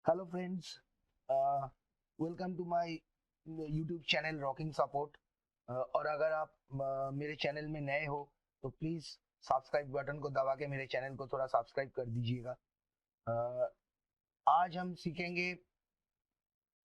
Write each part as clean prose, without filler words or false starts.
Hello friends, welcome to my YouTube channel rocking support. और अगर आप मेरे चैनल में नए हो तो प्लीज़ सब्सक्राइब बटन को दबा के मेरे चैनल को थोड़ा सब्सक्राइब कर दीजिएगा। uh, आज हम सीखेंगे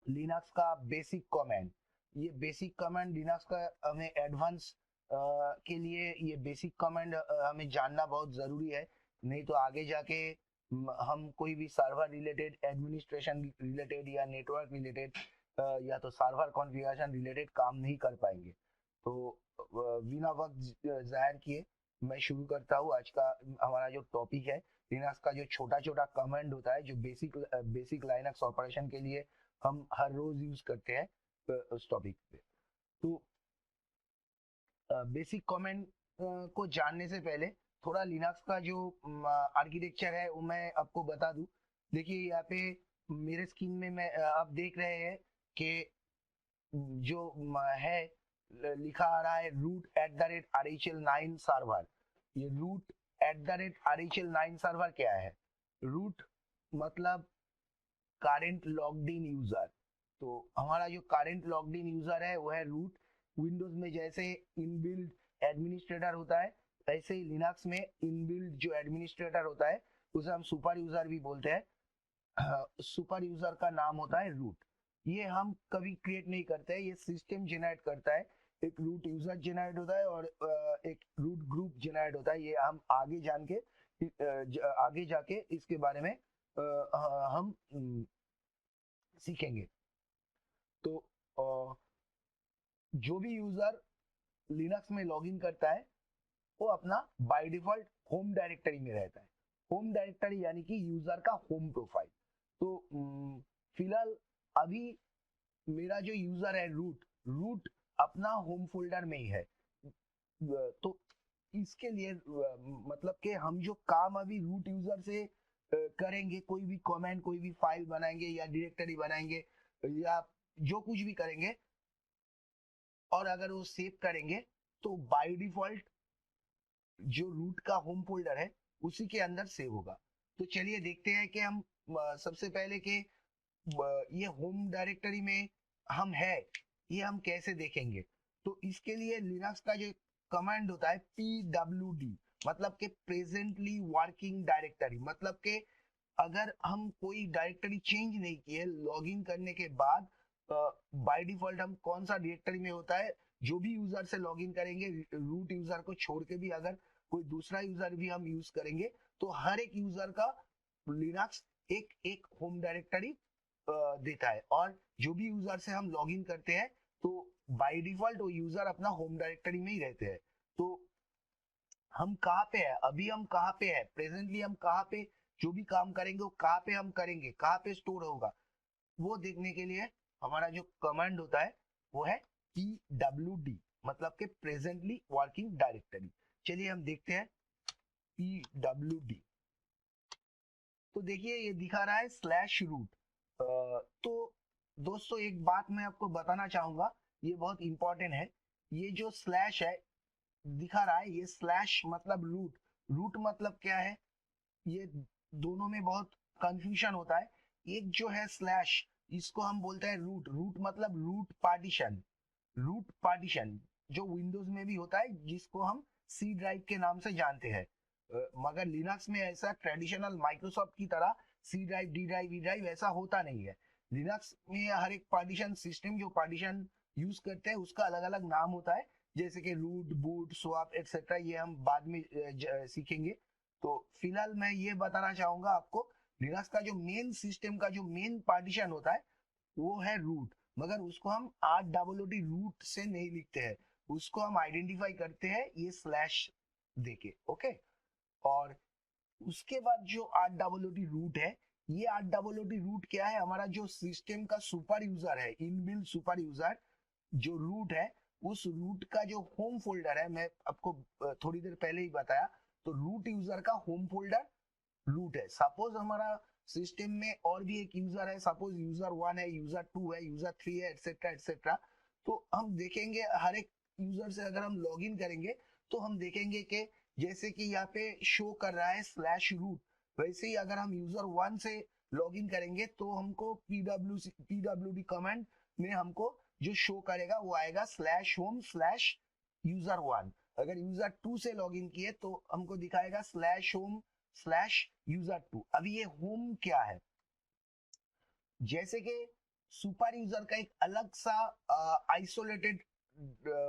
लिनक्स का बेसिक कमांड। ये बेसिक कमांड लिनक्स का हमें एडवांस के लिए ये बेसिक कमांड हमें जानना बहुत ज़रूरी है। नहीं तो आगे जाके हम कोई भी सर्वर रिलेटेड, एडमिनिस्ट्रेशन रिलेटेड या नेटवर्क रिलेटेड या तो सर्वर कॉन्फ़िगरेशन रिलेटेड काम नहीं कर पाएंगे। तो बिना वक्त ज़ाहिर किए मैं शुरू करता हूँ। आज का हमारा जो टॉपिक है, लिनक्स का जो छोटा छोटा कमांड होता है, जो बेसिक लाइनक्स ऑपरेशन के लिए हम हर रोज यूज करते हैं उस टॉपिक पे। तो बेसिक कमेंट को जानने से पहले थोड़ा लिनक्स का जो आर्किटेक्चर है वो मैं आपको बता दूं। देखिए यहाँ पे मेरे स्क्रीन में मैं आप देख रहे हैं कि जो है लिखा आ रहा है root@RHL9 सर्वर। ये root@RHL9 सर्वर क्या है? रूट मतलब करंट लॉग्ड इन यूजर। तो हमारा जो करंट लॉग्ड इन यूजर है वो है रूट। विंडोज में जैसे इनबिल्ट एडमिनिस्ट्रेटर होता है, ऐसे ही लिनक्स में इनबिल्ट जो एडमिनिस्ट्रेटर होता है उसे हम सुपर यूजर भी बोलते हैं। सुपर यूजर का नाम होता है रूट। ये हम कभी क्रिएट नहीं करते हैं, ये सिस्टम जनरेट करता है। एक रूट यूजर जनरेट होता है और एक रूट ग्रुप जनरेट होता है। ये हम आगे जान के आगे जाके इसके बारे में हम सीखेंगे। तो जो भी यूजर लिनक्स में लॉगिन करता है वो अपना बाय डिफॉल्ट होम डायरेक्टरी में रहता है। होम डायरेक्टरी यानी कि यूजर का होम प्रोफाइल। तो फिलहाल अभी मेरा जो यूजर है रूट रूट अपना होम फोल्डर में ही है। तो इसके लिए मतलब कि हम जो काम अभी रूट यूजर से करेंगे, कोई भी कमेंट, कोई भी फाइल बनाएंगे या डायरेक्टरी बनाएंगे या जो कुछ भी करेंगे, और अगर वो सेव करेंगे तो बाय डिफॉल्ट जो रूट का होम फोल्डर है उसी के अंदर सेव होगा। तो चलिए देखते हैं कि हम सबसे पहले के ये होम डायरेक्टरी में हम है, ये हम कैसे देखेंगे। तो इसके लिए लिनक्स का जो कमांड होता है pwd, मतलब के प्रेजेंटली वर्किंग डायरेक्टरी। मतलब के अगर हम कोई डायरेक्टरी चेंज नहीं किए लॉगिन करने के बाद, बाय डिफॉल्ट हम कौन सा डायरेक्टरी में होता है, जो भी यूजर से लॉगिन करेंगे रूट यूजर को छोड़ के भी अगर कोई दूसरा यूजर भी हम यूज करेंगे तो हर एक यूजर का लिनक्स एक एक होम डायरेक्टरी देता है। और जो भी यूजर से हम लॉगिन करते हैं तो बाय डिफॉल्ट वो यूजर अपना होम डायरेक्टरी में ही रहते हैं। तो हम कहाँ पे है अभी, हम कहाँ पे है प्रेजेंटली, हम कहाँ पे जो भी काम करेंगे वो कहाँ पे हम करेंगे, कहाँ पे स्टोर होगा, वो देखने के लिए हमारा जो कमांड होता है वो है pwd, मतलब के प्रेजेंटली वर्किंग डायरेक्टरी। चलिए हम देखते हैं pwd। तो देखिए ये दिखा रहा है /root। तो दोस्तों एक बात मैं आपको बताना चाहूंगा, ये बहुत इंपॉर्टेंट है। ये जो स्लैश है दिखा रहा है, ये स्लैश मतलब रूट। रूट मतलब क्या है, ये दोनों में बहुत कंफ्यूजन होता है। एक जो है स्लैश, इसको हम बोलते हैं रूट। रूट मतलब रूट पार्टीशन। रूट पार्टीशन जो विंडोज में भी होता है, जिसको हम सी ड्राइव के नाम से जानते हैं। मगर लिनक्स में ऐसा ट्रेडिशनल माइक्रोसॉफ्ट की तरह C drive, D drive, E drive ऐसा होता नहीं है। लिनक्स में हर एक पार्टीशन सिस्टम जो पार्टीशन यूज करते हैं उसका अलग अलग नाम होता है, जैसे कि रूट, बूट, स्वैप एक्सेट्रा। ये हम बाद में सीखेंगे। तो फिलहाल मैं ये बताना चाहूंगा आपको, लिनक्स का जो मेन सिस्टम का जो मेन पार्टीशन होता है वो है रूट। मगर उसको हम RWD रूट से नहीं लिखते हैं, उसको हम आइडेंटिफाई करते हैं ये स्लैश देके। ओके। और उसके बाद जो RWD रूट है, ये RWD रूट क्या है, हमारा जो सिस्टम का सुपर यूजर है, इनबिल्ट सुपर यूजर जो रूट है, उस रूट का जो होम फोल्डर है, मैं आपको थोड़ी देर पहले ही बताया। तो रूट यूजर का होम फोल्डर रूट है। सपोज हमारा सिस्टम में और भी एक यूजर है, सपोज यूजर 1 है, यूजर 2 है, यूजर 3 है, एक्सेट्रा एक्सेट्रा। तो हम देखेंगे हर एक यूजर से अगर हम लॉग इन करेंगे तो हम देखेंगे कि जैसे कि यहाँ पे शो कर रहा है /root, वैसे ही अगर हम यूजर 1 से लॉगिन करेंगे तो हमको pwd कमांड में हमको जो शो करेगा वो आएगा /home/user1। अगर user2 से लॉगिन किए तो हमको दिखाएगा /home/user2। अभी ये होम क्या है, जैसे कि सुपर यूजर का एक अलग सा आइसोलेटेड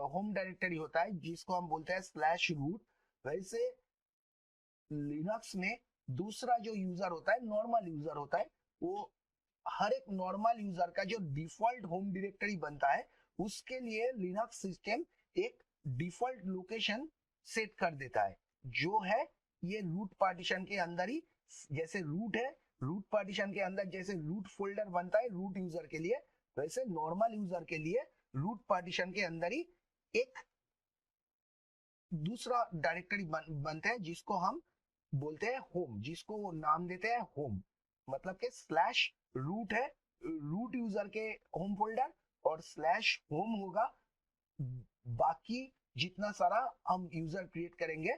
होम डायरेक्टरी होता है जिसको हम बोलते हैं /root, वैसे लिनक्स में दूसरा जो यूजर होता है, नॉर्मल यूजर होता है, वो हर एक नॉर्मल यूजर का जो डिफॉल्ट होम डायरेक्टरी बनता है उसके लिए लिनक्स सिस्टम एक डिफॉल्ट लोकेशन सेट कर देता है, जो है ये रूट पार्टीशन के अंदर ही। जैसे रूट है, रूट पार्टीशन के अंदर जैसे रूट फोल्डर बनता है रूट यूजर के लिए, वैसे नॉर्मल यूजर के लिए रूट पार्टीशन के अंदर ही एक दूसरा डायरेक्टरी बनता है जिसको हम बोलते हैं होम, जिसको वो नाम देते हैं होम। मतलब के /रूट है रूट यूजर के होम फोल्डर, और /होम होगा बाकी जितना सारा हम यूजर क्रिएट करेंगे,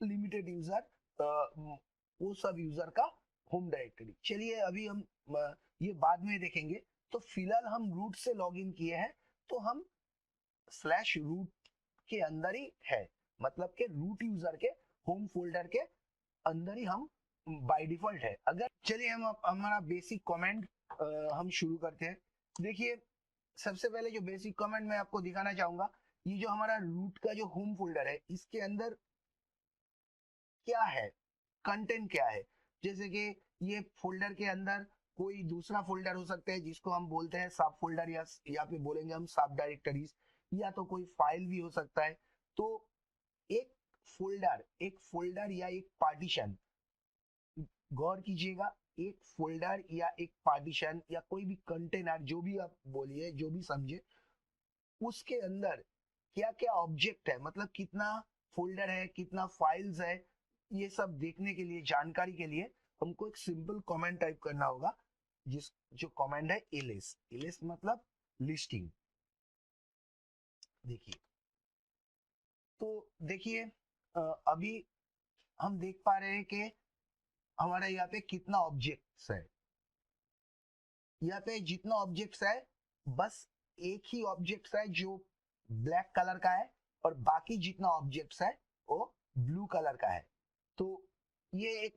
लिमिटेड यूजर, वो सब यूजर का होम डायरेक्टरी। चलिए अभी हम ये बाद में देखेंगे। तो फिलहाल हम रूट से लॉगिन किए हैं तो हम /रूट के अंदर ही है, मतलब के रूट यूजर के होम फोल्डर के अंदर ही हम बाय डिफॉल्ट है। अगर चलिए हम हमारा बेसिक कमेंट हम शुरू करते हैं। देखिए सबसे पहले जो बेसिक कमेंट मैं आपको दिखाना चाहूंगा, ये जो हमारा रूट का जो होम फोल्डर है इसके अंदर क्या है, कंटेंट क्या है। जैसे कि ये फोल्डर के अंदर कोई दूसरा फोल्डर हो सकता है जिसको हम बोलते हैं सब फोल्डर, या फिर बोलेंगे हम सब डायरेक्टरीज, या तो कोई फाइल भी हो सकता है। तो एक फोल्डर या एक पार्टीशन, गौर कीजिएगा, एक फोल्डर या एक पार्टीशन या कोई भी कंटेनर, जो भी आप बोलिए, जो भी समझे, उसके अंदर क्या क्या ऑब्जेक्ट है, मतलब कितना फोल्डर है, कितना फाइल्स है, ये सब देखने के लिए, जानकारी के लिए हमको एक सिंपल कमेंट टाइप करना होगा, जिस जो कमेंट है ls मतलब लिस्टिंग। देखिए तो देखिए अभी हम देख पा रहे हैं कि हमारे यहाँ पे कितना ऑब्जेक्ट्स है। यहाँ पे जितना ऑब्जेक्ट्स है, बस एक ही ऑब्जेक्ट्स है जो ब्लैक कलर का है, और बाकी जितना ऑब्जेक्ट्स है वो ब्लू कलर का है। तो ये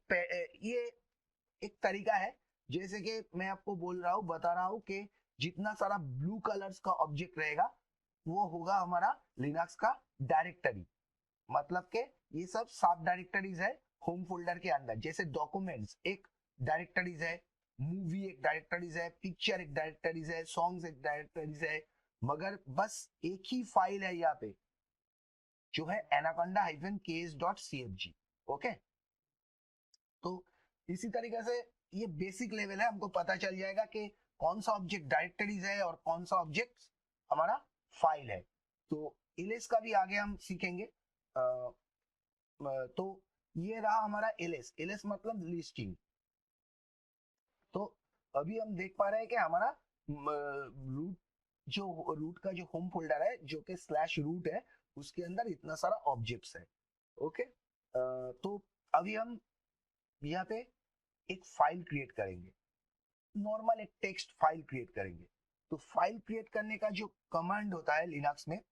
एक तरीका है, जैसे कि मैं आपको बोल रहा हूँ, बता रहा हूँ कि जितना सारा ब्लू कलर्स का ऑब्जेक्ट रहेगा वो होगा हमारा लिनक्स का डायरेक्टरी। मतलब के ये सब सब डायरेक्टरीज है होम फोल्डर के अंदर। जैसे डॉक्यूमेंट्स एक डायरेक्टरीज है, मूवी एक डायरेक्टरीज है, पिक्चर एक डायरेक्टरीज है, सॉन्ग्स एक डायरेक्टरीज है, मगर बस एक ही फाइल है यहाँ पे जो है anaconda-ks.cfg। ओके, तो इसी तरीके से ये बेसिक लेवल है, हमको पता चल जाएगा कि कौन सा ऑब्जेक्ट डायरेक्टरीज है और कौन सा ऑब्जेक्ट हमारा फाइल है। तो एलएस का भी आगे हम सीखेंगे। तो ये रहा हमारा एलएस मतलब लिस्टिंग। तो अभी हम देख पा रहे हैं कि हमारा रूट का जो होम फोल्डर है जो कि /रूट है, उसके अंदर इतना सारा ऑब्जेक्ट्स है। ओके, तो अभी हम यहाँ पे एक फाइल क्रिएट करेंगे, नॉर्मल एक टेक्स्ट फाइल क्रिएट करेंगे। तो फाइल क्रिएट करने का जो कमांड होता है लिनक्स में,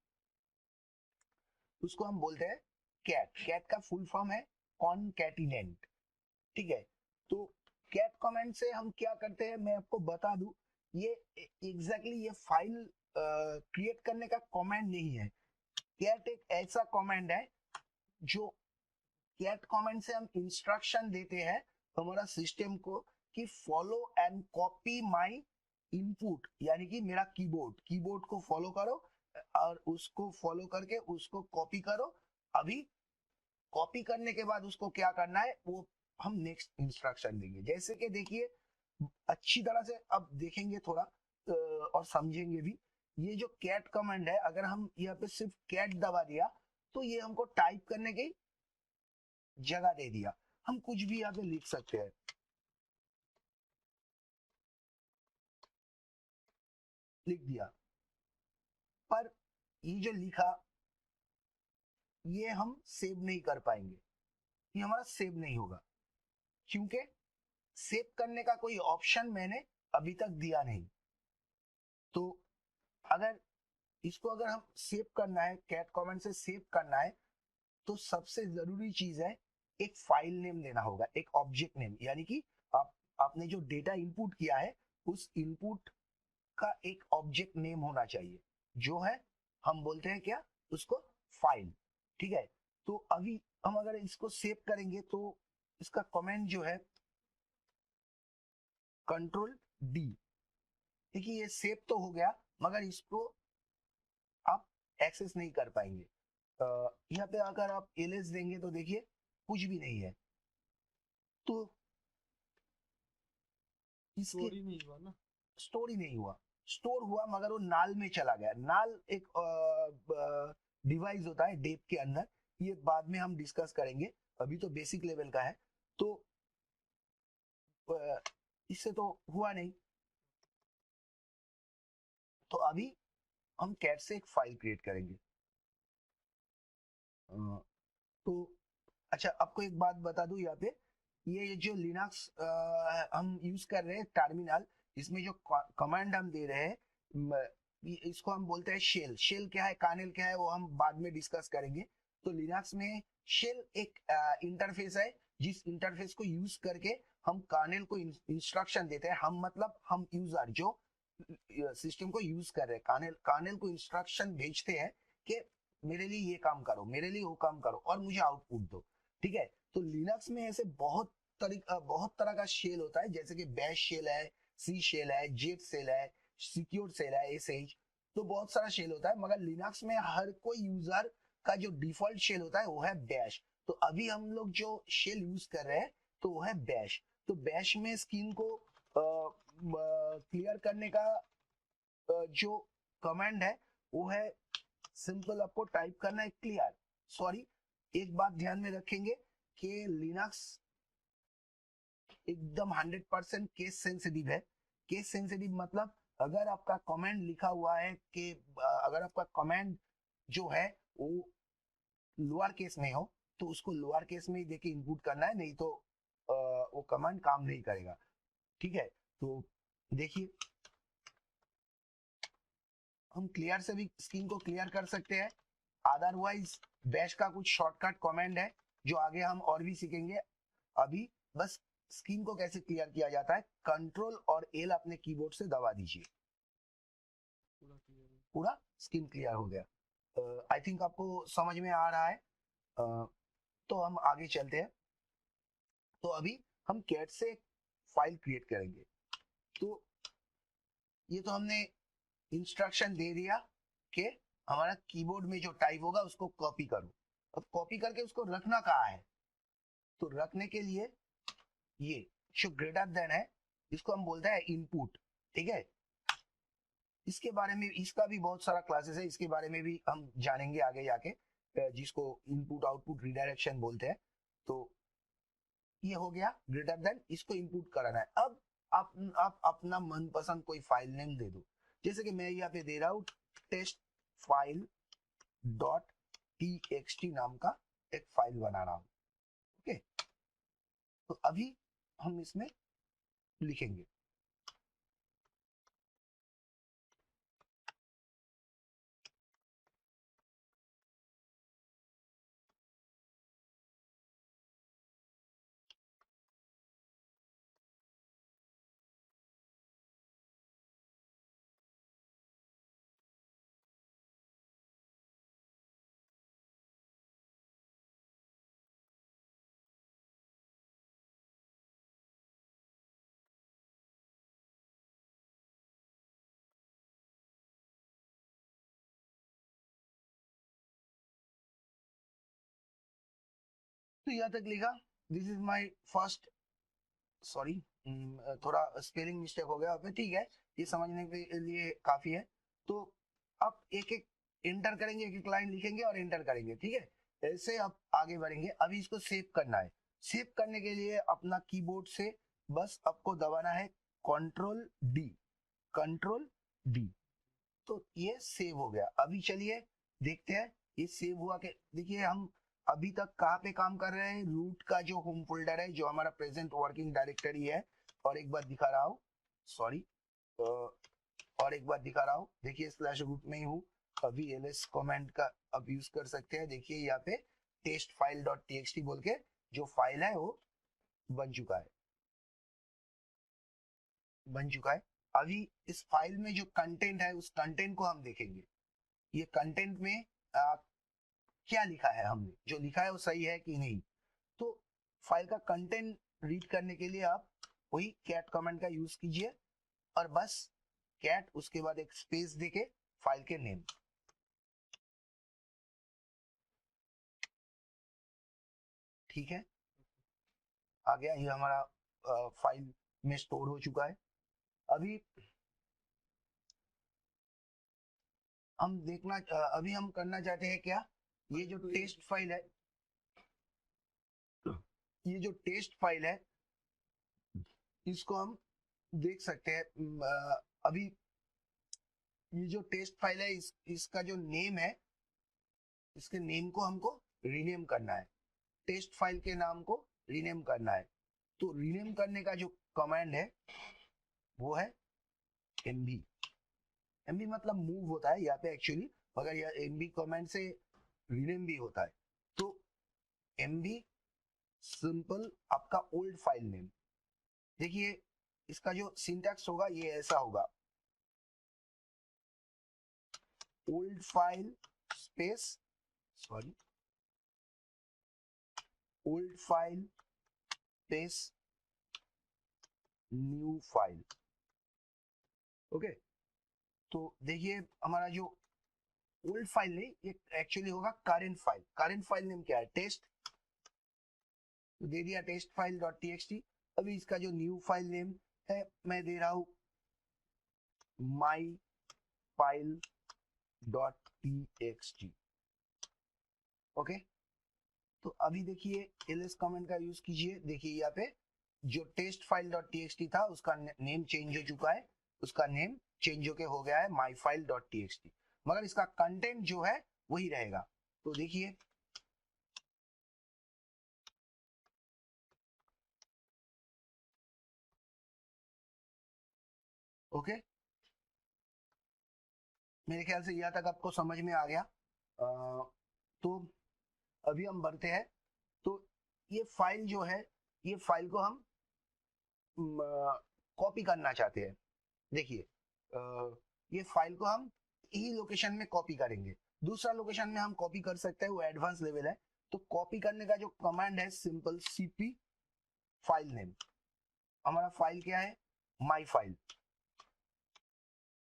उसको हम बोलते हैं कैट का फुल फॉर्म है कॉनकैटिनेंट। ठीक है, तो कैट कमेंट से हम क्या करते हैं मैं आपको बता दूं। ये एग्जैक्टली ये फाइल क्रिएट करने का कमांड नहीं है। कैट एक ऐसा कमांड है जो कैट कमांड से हम इंस्ट्रक्शन देते हैं हमारा सिस्टम को कि follow and copy my input, यानी कि मेरा कीबोर्ड को फॉलो करो और उसको फॉलो करके उसको कॉपी करो। अभी कॉपी करने के बाद उसको क्या करना है वो हम नेक्स्ट इंस्ट्रक्शन देंगे। जैसे कि देखिए अच्छी तरह से अब देखेंगे थोड़ा और समझेंगे भी। ये जो कैट कमांड है, अगर हम यहाँ पे सिर्फ कैट दबा दिया तो ये हमको टाइप करने की जगह दे दिया। हम कुछ भी यहाँ पे लिख सकते हैं, लिख दिया, पर ये जो लिखा ये हम सेव नहीं कर पाएंगे, ये हमारा सेव नहीं होगा। क्योंकि सेव करने का कोई ऑप्शन मैंने अभी तक दिया नहीं। तो अगर इसको अगर हम सेव करना है, कैट कमेंट से सेव करना है, तो सबसे जरूरी चीज है एक फाइल नेम देना होगा, एक ऑब्जेक्ट नेम, यानी कि आपने जो डेटा इनपुट किया है उस इनपुट का एक ऑब्जेक्ट नेम होना चाहिए, जो है हम बोलते हैं क्या उसको, फाइल। ठीक है, तो अभी हम अगर इसको सेव करेंगे तो इसका कमेंट जो है कंट्रोल डी। देखिए ये सेव तो हो गया, मगर इसको आप एक्सेस नहीं कर पाएंगे। यहाँ पे अगर आप एलएस देंगे तो देखिए कुछ भी नहीं है। तो इसके स्टोरी नहीं हुआ ना, स्टोर ही नहीं हुआ, स्टोर हुआ मगर वो नाल में चला गया। नाल एक डिवाइस होता है डेप के अंदर, ये बाद में हम डिस्कस करेंगे, अभी तो बेसिक लेवल का है। तो इससे तो हुआ नहीं, तो अभी हम कैट से एक फाइल क्रिएट करेंगे। तो अच्छा, आपको एक बात बता दूं यहाँ पे, ये जो लिनक्स हम यूज कर रहे हैं टर्मिनल, इसमें जो कमांड हम दे रहे हैं इसको हम बोलते हैं शेल। शेल क्या है, कर्नेल क्या है, वो हम बाद में डिस्कस करेंगे। तो लिनक्स में शेल एक इंटरफेस है, जिस इंटरफेस को यूज करके हम कर्नेल को इंस्ट्रक्शन देते हैं। हम मतलब हम यूजर जो सिस्टम को यूज कर रहे हैं, कर्नेल कर्नेल को इंस्ट्रक्शन भेजते हैं कि मेरे लिए ये काम करो, मेरे लिए वो काम करो और मुझे आउटपुट दो। ठीक है, तो लिनक्स में ऐसे बहुत तरह का शेल होता है, जैसे कि बैश शेल है, सी शेल है, जेट शेल है, सिक्योर शेल है, एसएच। तो बहुत सारा शेल होता है, मगर लिनक्स में हर कोई यूजर का जो डिफॉल्ट शेल होता है वो है बैश। तो अभी हम लोग जो शेल यूज कर रहे हैं तो वो है बैश। तो बैश में स्क्रीन को क्लियर करने का जो कमांड है वो है सिंपल, आपको टाइप करना है क्लियर। सॉरी, एक बात ध्यान में रखेंगे कि लिनक्स एकदम 100% केस सेंसिटिव है। केस सेंसिटिव मतलब अगर आपका कमेंट लिखा हुआ है कि अगर आपका कमेंट जो है वो लोअर केस में हो तो उसको लोअर केस में ही देके इनपुट करना है, नहीं तो वो कमांड काम नहीं करेगा। ठीक है, तो देखिए हम क्लियर से भी स्क्रीन को क्लियर कर सकते हैं, अदरवाइज बैश का कुछ शॉर्टकट कमांड है जो आगे हम और भी सीखेंगे। अभी बस स्क्रीन को कैसे क्लियर किया जाता है, कंट्रोल और एल अपने कीबोर्ड से दबा दीजिए, पूरा क्लियर है। पूरा स्क्रीन क्लियर हो गया। आई थिंक आपको समझ में आ रहा है। तो हम आगे चलते हैं। तो अभी हम कैट से फाइल क्रिएट करेंगे। तो ये तो हमने इंस्ट्रक्शन दे दिया कि हमारा कीबोर्ड में जो टाइप होगा उसको कॉपी करो। अब कॉपी करके उसको रखना कहाँ है, तो रखने के लिए ये जो ग्रेटर देन है इसको हम बोलते हैं इनपुट। ठीक है, इसके बारे में, इसका भी बहुत सारा क्लासेस है, इसके बारे में भी हम जानेंगे आगे जाके, जिसको इनपुट आउटपुट रिडायरेक्शन बोलते हैं। तो ये हो गया ग्रेटर देन, इसको इनपुट कराना है। अब आप अपना मनपसंद कोई फाइल नेम दे दो, जैसे कि मैं यहाँ पे दे रहा हूँ टेस्ट फाइल डॉट टीएक्सटी नाम का एक फाइल बना रहा हूँ। ओके, तो अभी हम इसमें लिखेंगे। तो यहाँ तक लिखा, this is my first, sorry थोड़ा स्पेलिंग मिस्टेक हो गया पे, ठीक है, ये समझने के लिए काफी है। तो आप एक एक एंटर करेंगे, एक एक लाइन लिखेंगे और एंटर करेंगे। ठीक है, ऐसे आप आगे बढ़ेंगे। अभी इसको सेव करना है। सेव करने के लिए अपना कीबोर्ड से बस आपको दबाना है कंट्रोल डी, कंट्रोल डी। तो ये सेव हो गया। अभी चलिए देखते हैं ये सेव हुआ के। देखिए हम अभी तक कहाँ पे काम कर रहे हैं, रूट का जो होम फोल्डर है जो हमारा प्रेजेंट वर्किंग डायरेक्टरी है। और एक बार दिखा रहा हूँ, सॉरी, और एक बार दिखा रहा हूँ, देखिए स्लैश रूट में ही हूँ अभी। ls कमेंट का अब यूज कर सकते हैं। देखिए यहाँ पे टेस्ट फाइल डॉट टीएक्सटी बोल के जो फाइल है वो बन चुका है, बन चुका है। अभी इस फाइल में जो कंटेंट है उस कंटेंट को हम देखेंगे। ये कंटेंट में क्या लिखा है, हमने जो लिखा है वो सही है कि नहीं। तो फाइल का कंटेंट रीड करने के लिए आप वही कैट कमेंट का यूज कीजिए और बस कैट उसके बाद एक स्पेस देके फाइल के नेम। ठीक है, आ गया, ये हमारा फाइल में स्टोर हो चुका है। अभी हम देखना, अभी हम करना चाहते हैं क्या, ये जो टेस्ट फाइल है, ये जो टेस्ट फाइल है इसको हम देख सकते हैं। अभी ये जो टेस्ट फाइल है इसका जो नेम है, इसके नेम को हमको रीनेम करना है, टेस्ट फाइल के नाम को रीनेम करना है। तो रीनेम करने का जो कमांड है वो है mb। mb मतलब मूव होता है यहाँ पे एक्चुअली, मगर यह mb कमांड से रीनेम भी होता है। तो mb सिंपल आपका ओल्ड फाइल नेम। देखिए इसका जो सिंटैक्स होगा ये ऐसा होगा, old file space, sorry, old file space new file. Okay, तो देखिए हमारा जो ओल्ड फाइल नहीं, ये एक्चुअली होगा current file. Current file name क्या है, टेस्ट, तो दे दिया टेस्ट फाइल डॉट टीएक्सटी। अभी इसका जो न्यू फाइल नेम है मैं दे रहा हूं माई फाइल डॉट टीएक्सटी। ओके, तो अभी देखिए ls कमेंट का यूज कीजिए। देखिए यहाँ पे जो टेस्ट फाइल डॉट टीएक्सटी था उसका नेम चेंज हो चुका है, उसका नेम चेंज होके हो गया है माई फाइल डॉट टीएक्सटी, मगर इसका कंटेंट जो है वही रहेगा। तो देखिए ओके, मेरे ख्याल से यहाँ तक आपको समझ में आ गया। तो अभी हम बढ़ते हैं। तो ये फाइल जो है, ये फाइल को हम कॉपी करना चाहते हैं। देखिए ये फाइल को हम ई लोकेशन में कॉपी करेंगे, दूसरा लोकेशन में हम कॉपी कर सकते हैं, वो एडवांस लेवल है। तो कॉपी करने का जो कमांड है सिंपल cp फाइल नेम। हमारा फाइल क्या है, माई फाइल।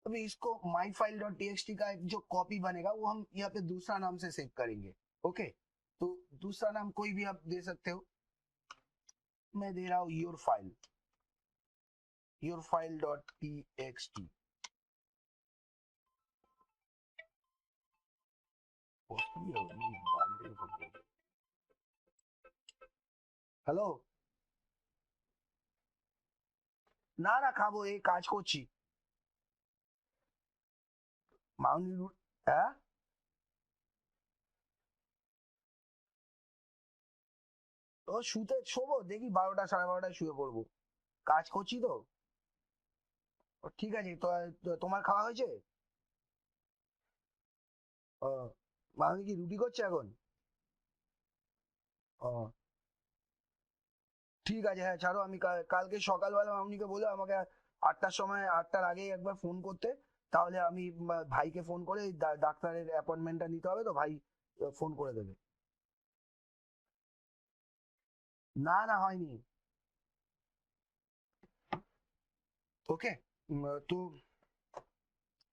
अभी इसको माई फाइल डॉट टीएक्सटी का एक जो कॉपी बनेगा वो हम यहाँ पे दूसरा नाम से सेव करेंगे। ओके, तो दूसरा नाम कोई भी आप दे सकते हो, मैं दे रहा हूँ your file dot TXT. Hello, না না খাবো, এই কাজ করছি। মাউনি হ্যাঁ, ও শুতে শোবো, দেখি 12টা 12:30টায় শুয়ে পড়বো, কাজ করছি তো। ঠিক আছে, তো তোমার খাওয়া হয়েছে? ও, মাউনি কি রুটি করছে এখন? ও ঠিক আছে, হ্যাঁ ছাড়ো, আমি কালকে সকালবেলা মামনিকে বলে আমাকে 8টার সময়, 8টার আগেই একবার ফোন করতে, তাহলে আমি ভাইকে ফোন করে ডাক্তারের অ্যাপয়েন্টমেন্টটা নিতে হবে, তো ভাই ফোন করে দেবে। না না হয়নি। ओके, तो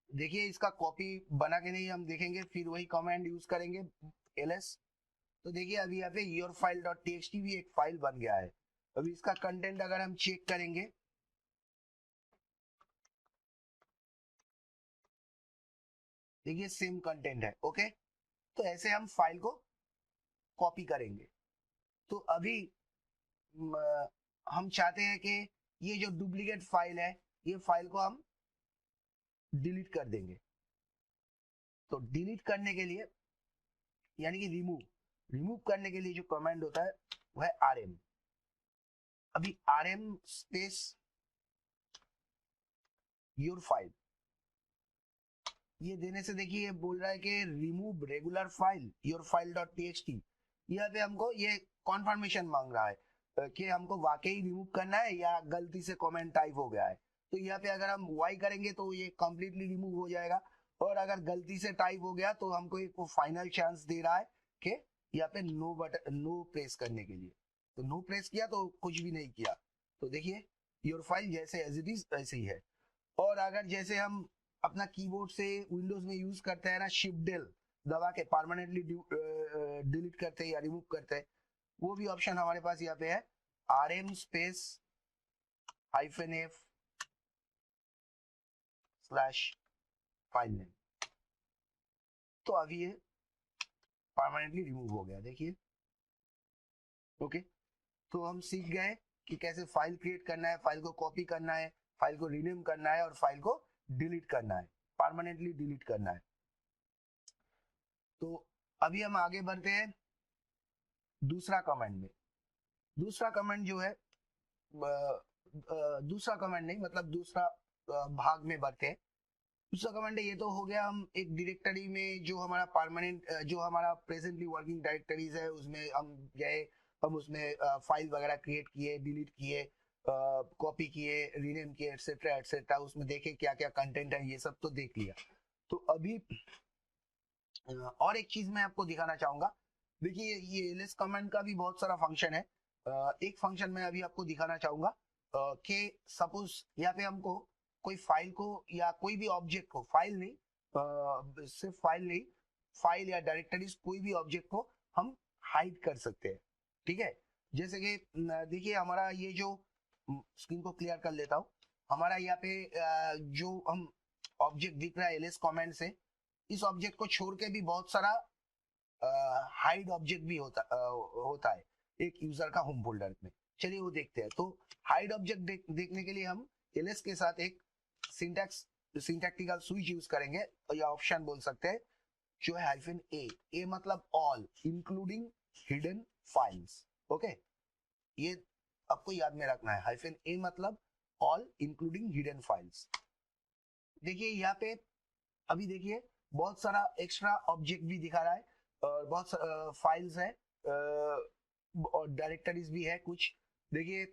देखिए इसका कॉपी बना के नहीं, हम देखेंगे फिर वही कमांड यूज करेंगे ls। तो देखिए अभी यहाँ पे योर फाइल डॉट टीएक्सटी भी एक फाइल बन गया है। अभी इसका कंटेंट अगर हम चेक करेंगे, देखिए सेम कंटेंट है। ओके, तो ऐसे हम फाइल को कॉपी करेंगे। तो अभी हम चाहते हैं कि ये जो डुप्लीकेट फाइल है ये फाइल को हम डिलीट कर देंगे। तो डिलीट करने के लिए, यानी कि रिमूव, रिमूव करने के लिए जो कमांड होता है वो है rm। अभी rm स्पेस योर फाइल, ये देने से देखिए बोल रहा है कि remove regular file your file dot TXT. यहाँ पे हमको ये कॉन्फर्मेशन मांग रहा है कि हमको वाकई रिमूव करना है या गलती से कमेंट टाइप हो गया है। तो यहाँ पे अगर हम वाई करेंगे तो ये कंप्लीटली रिमूव हो जाएगा, और अगर गलती से टाइप हो गया तो हमको एक फाइनल चांस दे रहा है कि यहाँ पे नो बटन, नो प्रेस करने के लिए। तो नो प्रेस किया तो कुछ भी नहीं किया, तो देखिए योर फाइल जैसे एज इट इज ऐसे ही है। और अगर जैसे हम अपना कीबोर्ड से विंडोज में यूज करते हैं ना, शिफ्ट डेल दबा के परमानेंटली डिलीट करते हैं या रिमूव करते हैं, वो भी ऑप्शन हमारे पास यहाँ पे है, rm space -f slash file name. तो अभी ये परमानेंटली रिमूव हो गया, देखिए। ओके, तो हम सीख गए कि कैसे फाइल क्रिएट करना है, फाइल को कॉपी करना है, फाइल को रीनेम करना है और फाइल को डिलीट करना है, परमानेंटली डिलीट करना है। तो अभी हम आगे बढ़ते हैं दूसरा कमांड में। दूसरा कमांड जो है दूसरा कमांड नहीं, मतलब दूसरा भाग में बढ़ते हैं। दूसरा कमांड ये तो हो गया, हम एक डायरेक्टरी में जो हमारा परमानेंट, जो हमारा प्रेजेंटली वर्किंग डायरेक्टरीज है उसमें हम गए, हम उसमें फाइल वगैरह क्रिएट किए, डिलीट किए, कॉपी किए, रीनेम किए, एटसेट्रा एटसेट्रा, उसमें देखे क्या क्या कंटेंट है, ये सब तो देख लिया। तो अभी और एक चीज मैं आपको दिखाना चाहूंगा। देखिए ये एलएस कमांड का भी बहुत सारा फंक्शन है। एक फंक्शन मैं अभी आपको दिखाना चाहूंगा कि सपोज यहाँ पे हमको कोई फाइल को या कोई भी ऑब्जेक्ट को, फाइल नहीं, सिर्फ फाइल नहीं, फाइल या डायरेक्टरीज कोई भी ऑब्जेक्ट को हम हाइड कर सकते हैं। ठीक है, जैसे कि देखिए हमारा ये जो, स्क्रीन को क्लियर कर लेता हूँ, हमारा यहाँ पे जो हम ऑब्जेक्ट दिख रहा है एलएस कमांड से, इस ऑब्जेक्ट को छोड़ के भी बहुत सारा हाइड ऑब्जेक्ट भी होता है एक यूजर का होम फोल्डर में। चलिए वो देखते हैं। तो हाइड ऑब्जेक्ट देखने के लिए हम एलएस के साथ एक सिंटैक्टिकल स्विच यूज करेंगे, या ऑप्शन बोल सकते हैं, जो है -a। ए मतलब all including hidden files. Okay, ये आपको याद में रखना है, -a मतलब ऑल इंक्लूडिंग हिडन फाइल्स। देखिए यहाँ पे अभी देखिए बहुत सारा एक्स्ट्रा ऑब्जेक्ट भी दिखा रहा है, और बहुत फाइल्स है और डायरेक्टरीज भी है कुछ। देखिए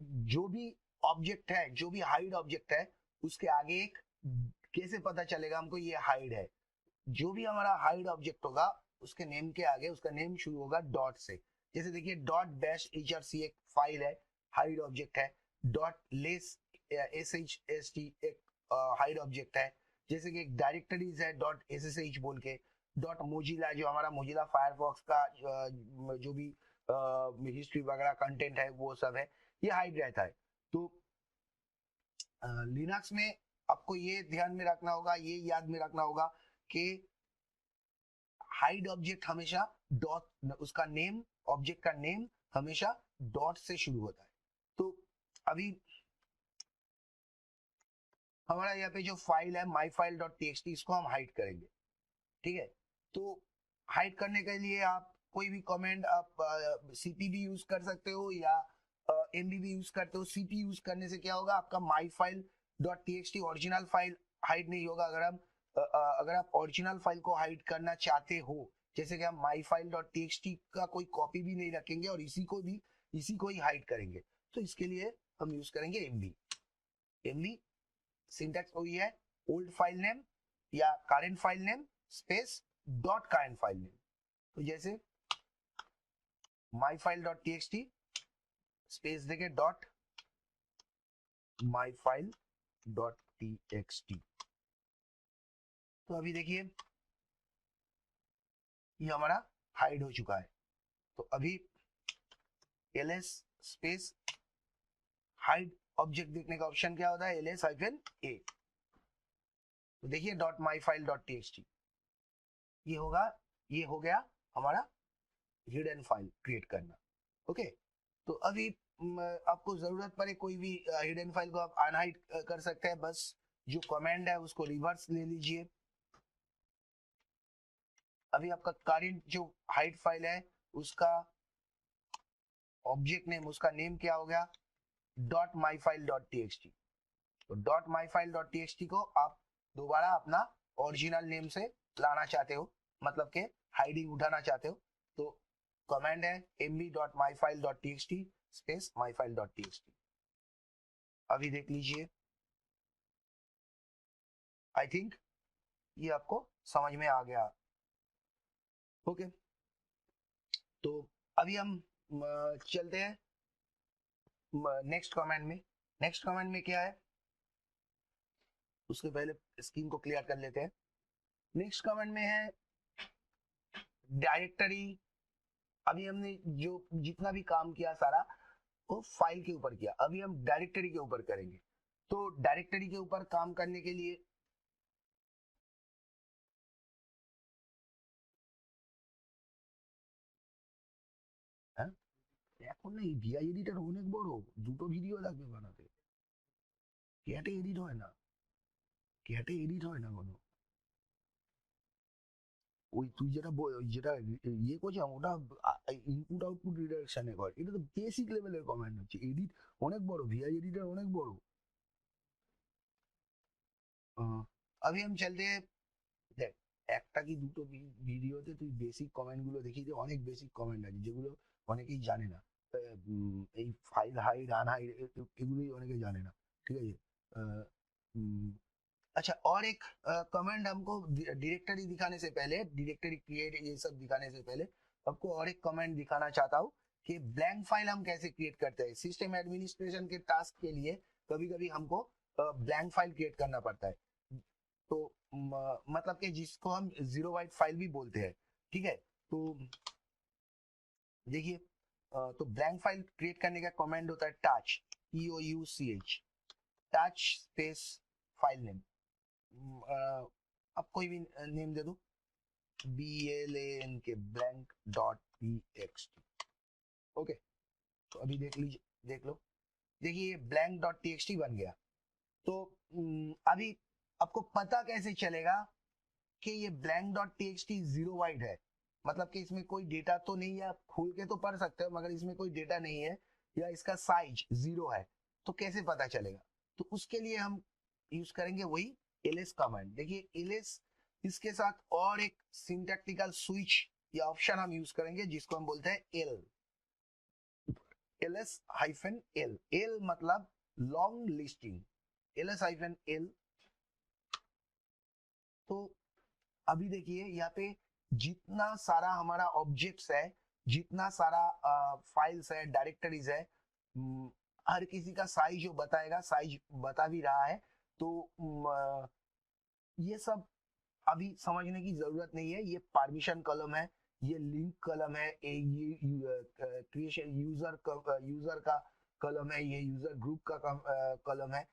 जो भी ऑब्जेक्ट है, जो भी हाइड ऑब्जेक्ट है, उसके आगे एक, कैसे पता चलेगा हमको ये हाइड है? जो भी हमारा हाइड ऑब्जेक्ट होगा उसके नेम के आगे उसका नेम शुरू होगा डॉट से। जैसे देखिए डॉट बैश hrc एक फाइल है, हाइड ऑब्जेक्ट है। डॉट लेस shst एक हाइड ऑब्जेक्ट है। जैसे कि एक डायरेक्टरीज है डॉट ssh बोल के। डॉट मोजिला जो हमारा मोजिला फायरफॉक्स का जो भी हिस्ट्री वगैरह कंटेंट है वो सब है, ये हाइड रहता है। तो लिनक्स में आपको ये ध्यान में रखना होगा, ये याद में रखना होगा कि हाइड ऑब्जेक्ट हमेशा डॉट, उसका नेम, ऑब्जेक्ट का नेम हमेशा डॉट से शुरू होता है। तो अभी हमारा यहाँ पे जो फाइल है myfile.txt, इसको हम हाइड करेंगे। ठीक है, तो हाइड करने के लिए आप कोई भी कमेंट, आप cp भी यूज कर सकते हो या mb भी यूज करते हो। cp यूज करने से क्या होगा, आपका myfile.txt ओरिजिनल फाइल हाइड नहीं होगा। अगर आप ओरिजिनल फाइल को हाइड करना चाहते हो, जैसे कि हम myfile.txt का कोई कॉपी भी नहीं रखेंगे और इसी को ही हाइड करेंगे, तो इसके लिए हम यूज करेंगे mb। mb सिंटैक्स वही है, ओल्ड फाइल नेम या current file name space dot current file name. तो जैसे myfile.txt स्पेस देके डॉट myfile.txt। तो अभी देखिए ये हमारा हाइड हो चुका है। तो अभी ls स्पेस हाइड ऑब्जेक्ट देखने का ऑप्शन क्या होता है, ls-a। तो देखिए डॉट myfile.txt ये होगा, ये हो गया हमारा हिडन फाइल क्रिएट करना। ओके, तो अभी आपको जरूरत पड़े कोई भी हिडन फाइल को आप अनहाइड कर सकते हैं, बस जो कमांड है उसको रिवर्स ले लीजिए। अभी आपका करंट जो हाइड फाइल है उसका ऑब्जेक्ट नेम, उसका नेम क्या हो गया, dot my file dot TXT. तो dot my file dot TXT को आप दोबारा अपना ओरिजिनल नेम से लाना चाहते हो, मतलब के हाइडिंग उठाना चाहते हो, तो कमांड है mb.myfile.txt स्पेस myfile.txt। अभी देख लीजिए, आई थिंक ये आपको समझ में आ गया। ओके, तो अभी हम चलते हैं नेक्स्ट कमांड में। नेक्स्ट कमांड में क्या है, उसके पहले स्क्रीन को क्लियर कर लेते हैं। नेक्स्ट कमांड में है डायरेक्टरी। अभी हमने जो जितना भी काम किया सारा वो फाइल के ऊपर किया, अभी हम डायरेक्टरी के ऊपर करेंगे। तो डायरेक्टरी के ऊपर काम करने के लिए এখন না এই ভিআই এডিটর অনেক বড়, দুটো ভিডিও লাগবে বানাতে। ক্যাটে এডিট হয় না, ক্যাটে এডিট হয় না কোনো। ওই তুই যেটা যেটা ইয়ে করছিস ওটা ইনপুট আউটপুট রিডাইরেকশনে কর, এটা তো বেসিক লেভেলের কমান্ড হচ্ছে। এডিট অনেক বড়, ভিআই এডিটর অনেক বড়। अभी हम चलते हैं, দেখ একটা কি দুটো ভিডিওতে তুই বেসিক কমেন্ট গুলো দেখি, যে অনেক বেসিক কমেন্ট আছে যেগুলো অনেকেই জানে না। এই ফাইল হাইড আনহাইড এগুলোই অনেকে জানে না, ঠিক আছে। अच्छा, और एक कमेंट हमको डायरेक्टरी दिखाने से पहले, डायरेक्टरी क्रिएट ये सब दिखाने से पहले आपको और एक कमेंट दिखाना चाहता हूँ कि ब्लैंक फाइल हम कैसे क्रिएट करते हैं। सिस्टम एडमिनिस्ट्रेशन के टास्क के लिए कभी कभी हमको ब्लैंक फाइल क्रिएट करना पड़ता है, तो मतलब कि जिसको हम जीरो बाइट फाइल भी बोलते हैं, ठीक है। तो देखिए, तो ब्लैंक फाइल क्रिएट करने का कमेंट होता है touch, TOUCH, touch space file name. अब कोई भी नेम दे दो, BLANK blank dot txt। Okay, तो अभी देख लीजिए, देख लो, देखिए ब्लैंक डॉट txt बन गया। तो अभी आपको पता कैसे चलेगा कि ये blank dot txt zero white है, मतलब कि इसमें कोई डेटा तो नहीं है। आप खोल के तो पढ़ सकते हो मगर इसमें कोई डेटा नहीं है या इसका साइज जीरो है, तो कैसे पता चलेगा। तो उसके लिए हम यूज करेंगे वही ls कमांड। देखिए ls, इसके साथ और एक सिंटैक्टिकल स्विच या ऑप्शन हम यूज करेंगे जिसको हम बोलते हैं l, ls hyphen l। l मतलब long listing, ls hyphen l। तो अभी देखिए यहाँ पे जितना सारा हमारा ऑब्जेक्ट्स है, जितना सारा फाइल्स है, डायरेक्टरीज है, हर किसी का साइज जो बताएगा, साइज बता भी रहा है। तो ये सब अभी समझने की जरूरत नहीं है। ये परमिशन कॉलम है, ये लिंक कॉलम है, ये क्रिएशन यूजर का कॉलम है, ये यूजर ग्रुप का कॉलम है,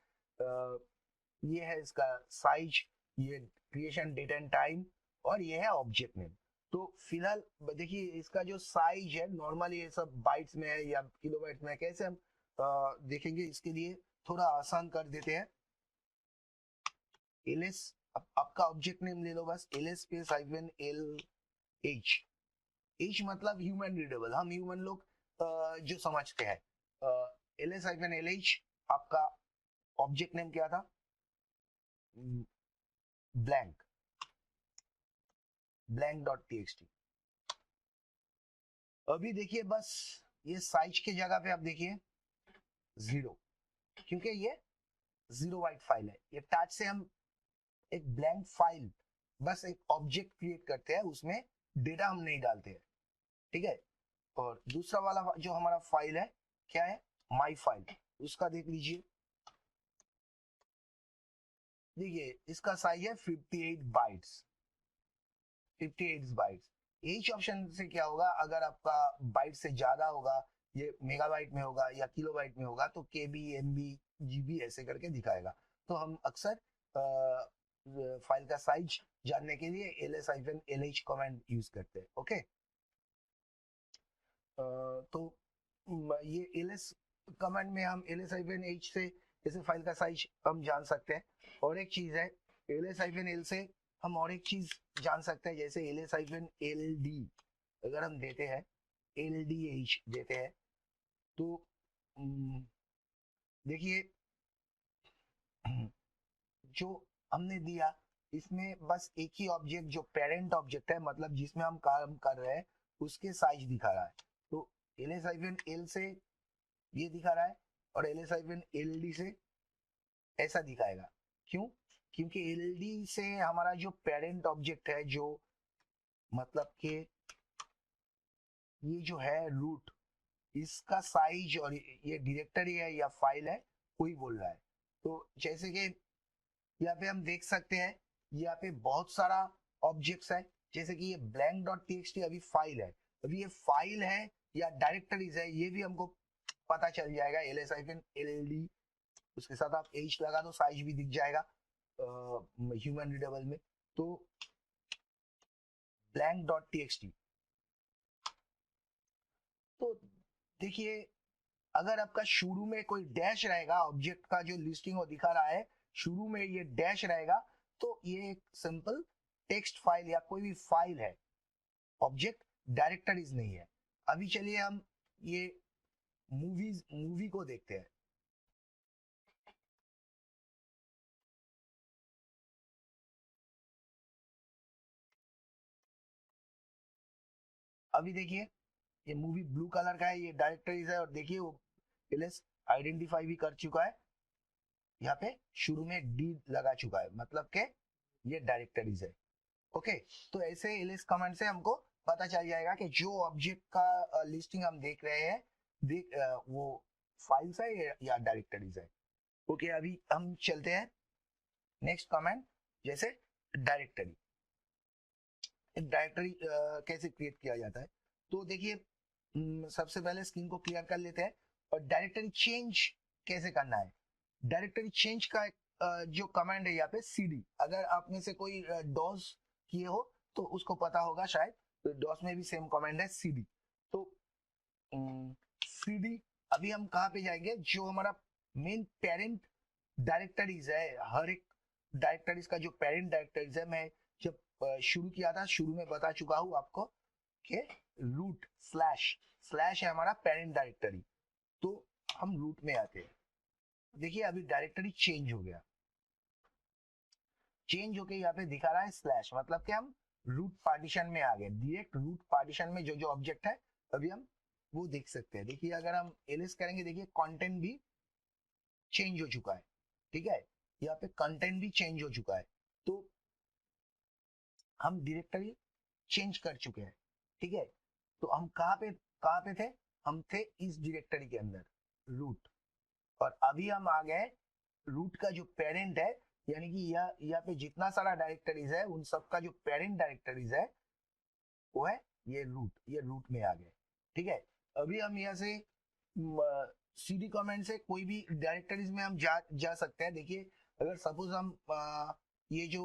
ये है इसका साइज, ये क्रिएशन डेट एंड टाइम, और ये है ऑब्जेक्ट नेम। तो फिलहाल देखिए इसका जो साइज है नॉर्मली ये सब बाइट्स में है या किलोबाइट्स में है, कैसे हम देखेंगे। इसके लिए थोड़ा आसान कर देते हैं। ls, आपका ऑब्जेक्ट नेम ले लो बस, ls space hyphen lh। h मतलब ह्यूमन रीडेबल, हम ह्यूमन लोग जो समझते हैं। ls हाइफन lh, आपका ऑब्जेक्ट नेम क्या था, ब्लैंक, ब्लैंक डॉट txt। अभी देखिए बस ये साइज के जगह पे आप देखिए जीरो, क्योंकि ये जीरो वाइट फाइल है। ये टच से हम एक ब्लैंक फाइल, बस एक ऑब्जेक्ट क्रिएट करते हैं, उसमें डेटा हम नहीं डालते हैं, ठीक है। और दूसरा वाला जो हमारा फाइल है क्या है, माई फाइल, उसका देख लीजिए। देखिए इसका साइज है 58 बाइट्स, 58 बाइट्स। एच ऑप्शन से क्या होगा, अगर आपका बाइट से ज्यादा होगा, ये मेगाबाइट में होगा या किलोबाइट में होगा, तो केबी, एमबी, जीबी ऐसे करके दिखाएगा। तो हम अक्सर फाइल का साइज जानने के लिए ls-lh कमांड यूज करते हैं। ओके, तो ये ls कमांड में हम ls-h से जैसे फाइल का साइज हम जान सकते हैं। और एक चीज है, ls-l से हम और एक चीज जान सकते हैं, जैसे ls-ld अगर हम देते हैं, ldh देते हैं, तो देखिए जो हमने दिया इसमें बस एक ही ऑब्जेक्ट जो पेरेंट ऑब्जेक्ट है, मतलब जिसमें हम काम कर रहे हैं, उसके साइज दिखा रहा है। तो ls-l से ये दिखा रहा है और ls-ld से ऐसा दिखाएगा। क्यों? क्योंकि ld से हमारा जो पेरेंट ऑब्जेक्ट है, जो मतलब कि ये जो है रूट, इसका साइज और ये डायरेक्टरी है या फाइल है, कोई बोल रहा है। तो जैसे कि यहाँ पे हम देख सकते हैं, यहाँ पे बहुत सारा ऑब्जेक्ट्स है, जैसे कि ये blank.txt अभी फाइल है, अभी ये फाइल है या डायरेक्टरीज है, ये भी हमको पता चल जाएगा ls-ld। उसके साथ आप h लगा दो, साइज भी दिख जाएगा ह्यूमन रीडेबल में। तो blank.txt, तो देखिए अगर आपका शुरू में कोई डैश रहेगा, ऑब्जेक्ट का जो लिस्टिंग वो दिखा रहा है, शुरू में ये डैश रहेगा, तो ये एक सिंपल टेक्स्ट फाइल या कोई भी फाइल है, ऑब्जेक्ट डायरेक्टरीज नहीं है। अभी चलिए हम ये मूवी को देखते हैं। अभी देखिए ये मूवी ब्लू कलर का है, ये डायरेक्टरीज है, और देखिए वो एलएस आइडेंटिफाई भी कर चुका है, यहाँ पे शुरू में डी लगा चुका है, मतलब के ये डायरेक्टरीज है। ओके, तो ऐसे एलएस कमांड से हमको पता चल जाएगा कि जो ऑब्जेक्ट का लिस्टिंग हम देख रहे हैं, वो फाइल्स है या डायरेक्टरीज है। ओके, अभी हम चलते हैं नेक्स्ट कमांड, जैसे डायरेक्टरी। एक डायरेक्टरी कैसे क्रिएट किया जाता है, तो देखिए सबसे पहले स्क्रीन को क्लियर कर लेते हैं, और डायरेक्टरी चेंज कैसे करना है। डायरेक्टरी चेंज का जो कमांड है यहाँ पे cd, अगर आप में से कोई डॉस किए हो तो उसको पता होगा शायद, तो डॉस में भी सेम कमांड है cd। तो cd, अभी हम कहाँ पे जाएंगे, जो हमारा मेन पेरेंट डायरेक्टरीज है, हर एक डायरेक्टरीज का जो पेरेंट डायरेक्टरीज है, मैं जब शुरू किया था, शुरू में बता चुका हूँ आपको कि रूट स्लैश है हमारा पेरेंट डायरेक्टरी। तो हम रूट में आते हैं, देखिए अभी डायरेक्टरी चेंज हो गया, चेंज होके यहाँ पे दिखा रहा है स्लैश, मतलब कि हम रूट पार्टीशन में आ गए, डायरेक्ट रूट पार्टीशन में जो जो ऑब्जेक्ट है अभी हम वो देख सकते हैं। देखिए अगर हम एलिस करेंगे, देखिए कंटेंट भी चेंज हो चुका है, ठीक है, यहाँ पे कंटेंट भी चेंज हो चुका है। तो हम डायरेक्टरी चेंज कर चुके हैं, ठीक है। तो हम कहाँ पे थे, हम थे इस डायरेक्टरी के अंदर, रूट, और अभी हम आ गए रूट का जो पेरेंट है, यानी कि यहाँ पे जितना सारा डायरेक्टरीज है, उन सबका जो पेरेंट डायरेक्टरीज है वो है ये रूट में आ गए, ठीक है। अभी हम यहाँ से cd कमेंट से कोई भी डायरेक्टरीज में हम जा सकते हैं। देखिए अगर सपोज हम ये जो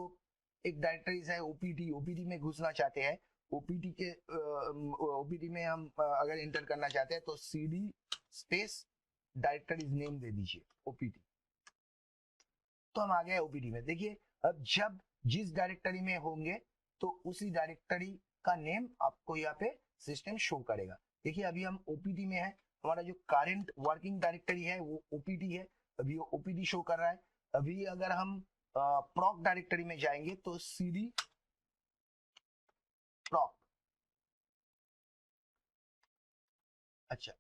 एक डायरेक्टरीज है ओपीटी में घुसना चाहते हैं, ओपीटी में हम अगर एंटर करना चाहते हैं, तो cd स्पेस डायरेक्टरीज नेम दे दीजिए ओपीटी, तो हम आ गए ओपीडी में। देखिए अब जब जिस डायरेक्टरी में होंगे तो उसी डायरेक्टरी का नेम आपको यहाँ पे सिस्टम शो करेगा। देखिए अभी हम ओपीडी में है, हमारा जो करंट वर्किंग डायरेक्टरी है वो ओपीडी है, अभी वो ओपीडी शो कर रहा है। अभी अगर हम प्रॉक डायरेक्टरी में जाएंगे तो cd प्रॉक। अच्छा,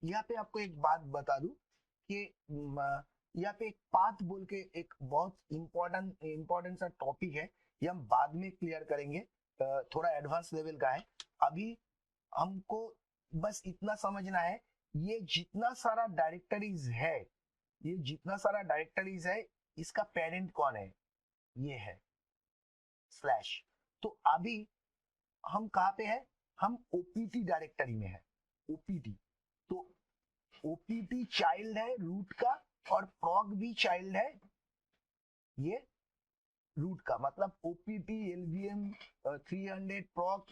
यहाँ पे आपको एक बात बता दूं कि यहाँ पे एक पाथ बोल के एक बहुत इंपॉर्टेंट सा टॉपिक है, ये हम बाद में क्लियर करेंगे, थोड़ा एडवांस लेवल का है। अभी हमको बस इतना समझना है, ये जितना सारा डायरेक्टरीज है, ये जितना सारा डायरेक्टरीज है, इसका पेरेंट कौन है, ये है स्लैश। तो अभी हम कहाँ पे है, हम ओपीटी डायरेक्टरी में है, ओपीटी। तो ओपीटी चाइल्ड है रूट का, और प्रॉक भी चाइल्ड है ये रूट का, मतलब ओपीटी एलवीएम 300 प्रॉक,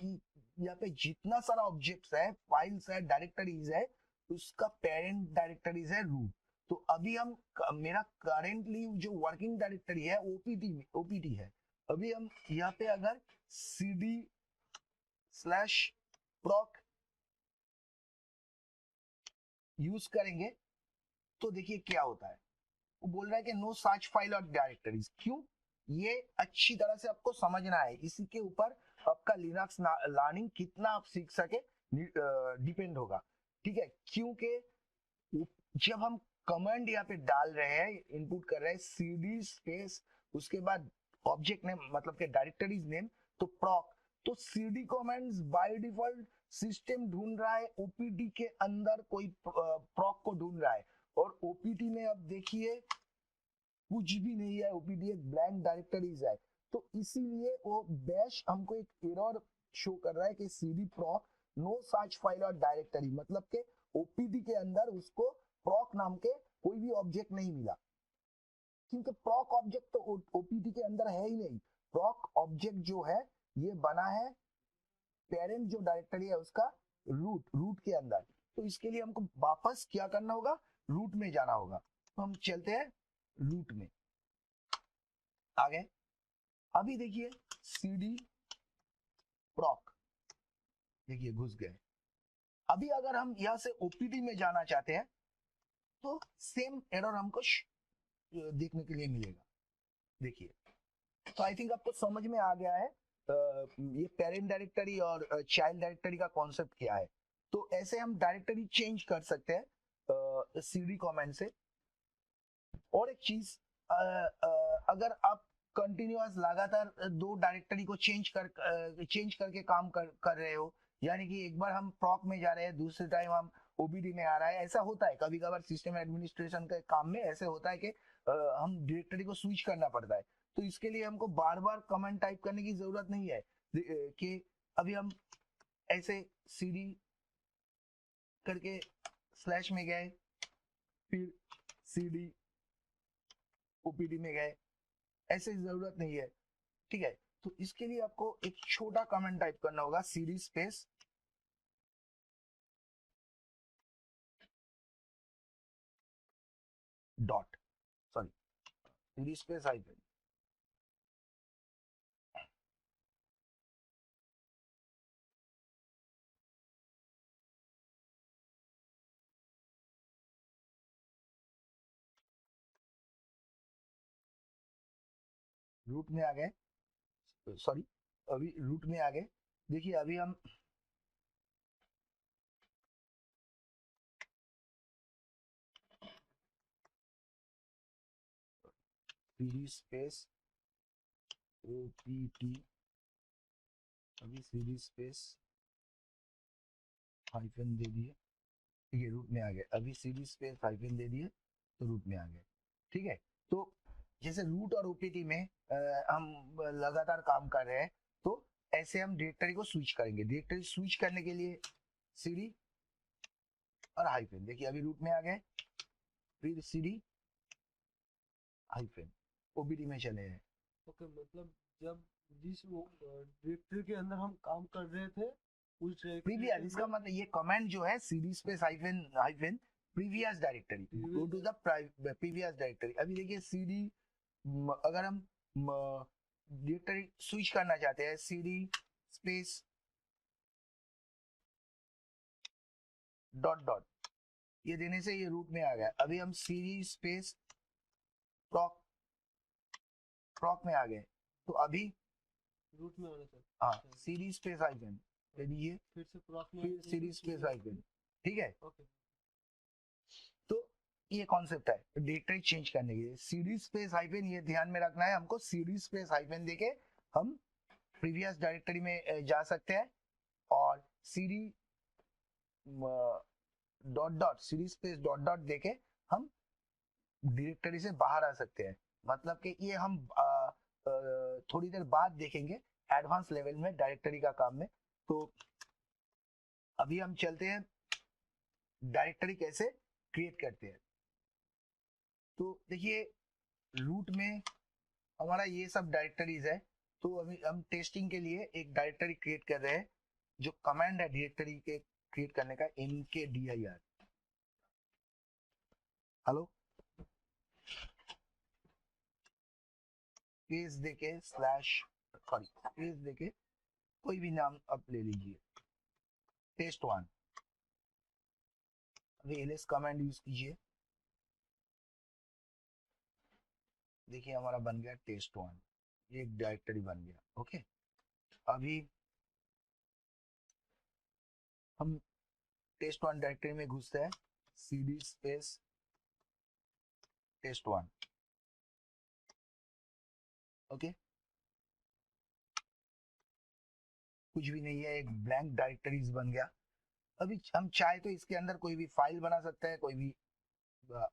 यहाँ पे जितना सारा ऑब्जेक्ट्स है, फाइल्स है, डायरेक्टरीज है, उसका पेरेंट डायरेक्टरीज है रूट। तो अभी हम मेरा करेंटली जो वर्किंग डायरेक्टरी है ओपीटी है, अभी हम यहाँ पे अगर cd/proc यूज करेंगे तो देखिए क्या होता है। वो बोल रहा है कि नो सच फाइल और डायरेक्टरीज। क्यों? ये अच्छी तरह से आपको समझना है, इसी के ऊपर आपका लिनक्स लर्निंग कितना आप सीख सके डिपेंड होगा। ठीक है, क्योंकि जब हम कमांड यहाँ पे डाल रहे हैं, इनपुट कर रहे हैं cd स्पेस उसके बाद ऑब्जेक्ट नेम मतलब के डायरेक्टरीज नेम तो proc, तो cd commands by default system ढूंढ रहा है ओपीटी के अंदर कोई proc को ढूंढ रहा है, और ओपीटी में अब देखिए कुछ भी नहीं है, ओपीटी एक ब्लैंक डायरेक्टरीज है। तो इसीलिए वो बैश हमको एक एरर शो कर रहा है कि cd proc no such file और डायरेक्टरी, मतलब के ओपीटी के अंदर उसको proc नाम के कोई भी ऑब्जेक्ट नहीं मिला, क्योंकि proc ऑब्जेक्ट तो ओपीटी के अंदर है ही नहीं। proc ऑब्जेक्ट जो है ये बना है पेरेंट जो डायरेक्टरी है उसका रूट के अंदर। तो इसके लिए हमको वापस क्या करना होगा, रूट में जाना होगा। तो हम चलते हैं रूट में, आगे अभी देखिए cd proc, देखिए घुस गए। अभी अगर हम यहाँ से ओपीटी में जाना चाहते हैं तो सेम एरर हमको देखने के लिए मिलेगा। देखिए, तो आई थिंक आपको समझ में आ गया है ये पेरेंट डायरेक्टरी और चाइल्ड डायरेक्टरी का कॉन्सेप्ट क्या है। तो ऐसे हम डायरेक्टरी चेंज कर सकते हैं cd कमेंट से। और एक चीज, अगर आप कंटिन्यूअस लगातार दो डायरेक्टरी को चेंज करके काम कर रहे हो, यानी कि एक बार हम प्रॉक में जा रहे हैं दूसरे टाइम हम ओबीडी में आ रहा है, ऐसा होता है कभी कभार सिस्टम एडमिनिस्ट्रेशन के काम में ऐसे होता है कि हम डायरेक्टरी को स्विच करना पड़ता है। तो इसके लिए हमको बार बार कमेंट टाइप करने की जरूरत नहीं है कि अभी हम ऐसे cd करके स्लैश में गए फिर cd ओपीडी में गए, ऐसे जरूरत नहीं है। ठीक है, तो इसके लिए आपको एक छोटा कमेंट टाइप करना होगा cd space dot sorry cd space hyphen. Root में आ गए, सॉरी अभी रूट में आ गए। देखिए अभी हम cd स्पेस opt, अभी cd स्पेस हाइफन दे दिए, ठीक है रूट में आ गए। अभी cd स्पेस हाइफन दे दिए तो रूट में आ गए। ठीक है, तो जैसे रूट और ओपीटी में हम लगातार काम कर रहे हैं, तो ऐसे हम डायरेक्टरी को स्विच करेंगे। डायरेक्टरी स्विच करने के लिए cd और हाइफन, देखिए अभी रूट में आ गए फिर cd हाइफन ओबीडी में चले हैं। ओके, मतलब जब जिस वो डायरेक्टरी के अंदर हम काम कर रहे थे उस डायरेक्टरी प्रीवियस, के इसका अंदर मतलब ये कमांड जो है cd space hyphen hyphen previous directory, go to the previous directory. अभी देखिए cd अगर हम डायरेक्टरी स्विच करना चाहते हैं cd स्पेस डॉट डॉट, ये देने से ये रूट में आ गया। अभी हम cd स्पेस proc proc में आ गए, तो अभी रूट में होना चाहिए। हाँ अच्छा, cd स्पेस हाइफन दे दिए फिर से प्रॉक में फिर cd स्पेस हाइफन। ठीक है, ओके, तो ये कॉन्सेप्ट है डायरेक्टरी चेंज करने के लिए। cd स्पेस हाइफन, ये ध्यान में रखना है हमको, cd स्पेस हाइफन देके हम प्रीवियस डायरेक्टरी में जा सकते हैं, और cd dot dot cd space dot dot देके हम डायरेक्टरी से बाहर आ सकते हैं। मतलब कि ये हम थोड़ी देर बाद देखेंगे एडवांस लेवल में डायरेक्टरी का काम में। तो अभी हम चलते हैं डायरेक्टरी कैसे क्रिएट करते हैं। तो देखिए रूट में हमारा ये सब डायरेक्टरीज है, तो अभी हम टेस्टिंग के लिए एक डायरेक्टरी क्रिएट कर रहे हैं। जो कमांड है डायरेक्टरी के क्रिएट करने का mkdir, हेलो स्पेस देके स्पेस देके कोई भी नाम आप ले लीजिए, test1। अभी ls कमांड यूज कीजिए, देखिए हमारा बन गया test1, ये एक डायरेक्टरी बन गया। ओके, अभी हम test1 डायरेक्टरी में घुसते हैं, cd स्पेस test1। ओके, कुछ भी नहीं है, एक ब्लैंक डायरेक्टरीज बन गया। अभी हम चाहे तो इसके अंदर कोई भी फाइल बना सकते हैं, कोई भी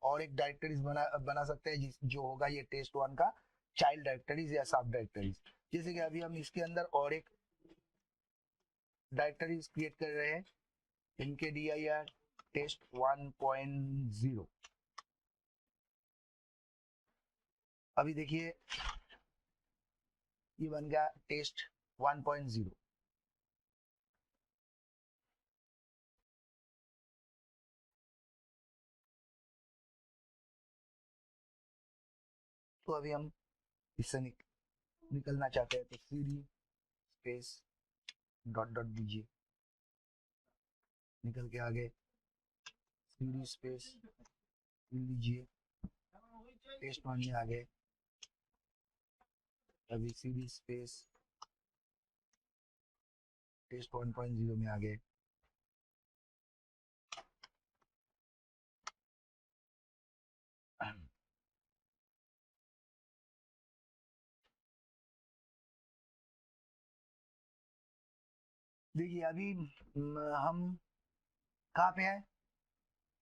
और एक डायरेक्टरीज बना सकते हैं, जो होगा ये test1 का चाइल्ड डायरेक्टरीज या सब डायरेक्टरीज। जैसे कि अभी हम इसके अंदर और एक डायरेक्टरीज क्रिएट कर रहे हैं, mkdir test1.0। अभी देखिए ये बन गया test1.0। तो अभी हम इससे निकलना चाहते हैं तो cd स्पेस डॉट डॉट दीजिए, निकल के आगे cd स्पेस लीजिए, test1 में आ गए। अभी cd स्पेस test1.0 में आ गए। देखिए अभी हम कहाँ पे है,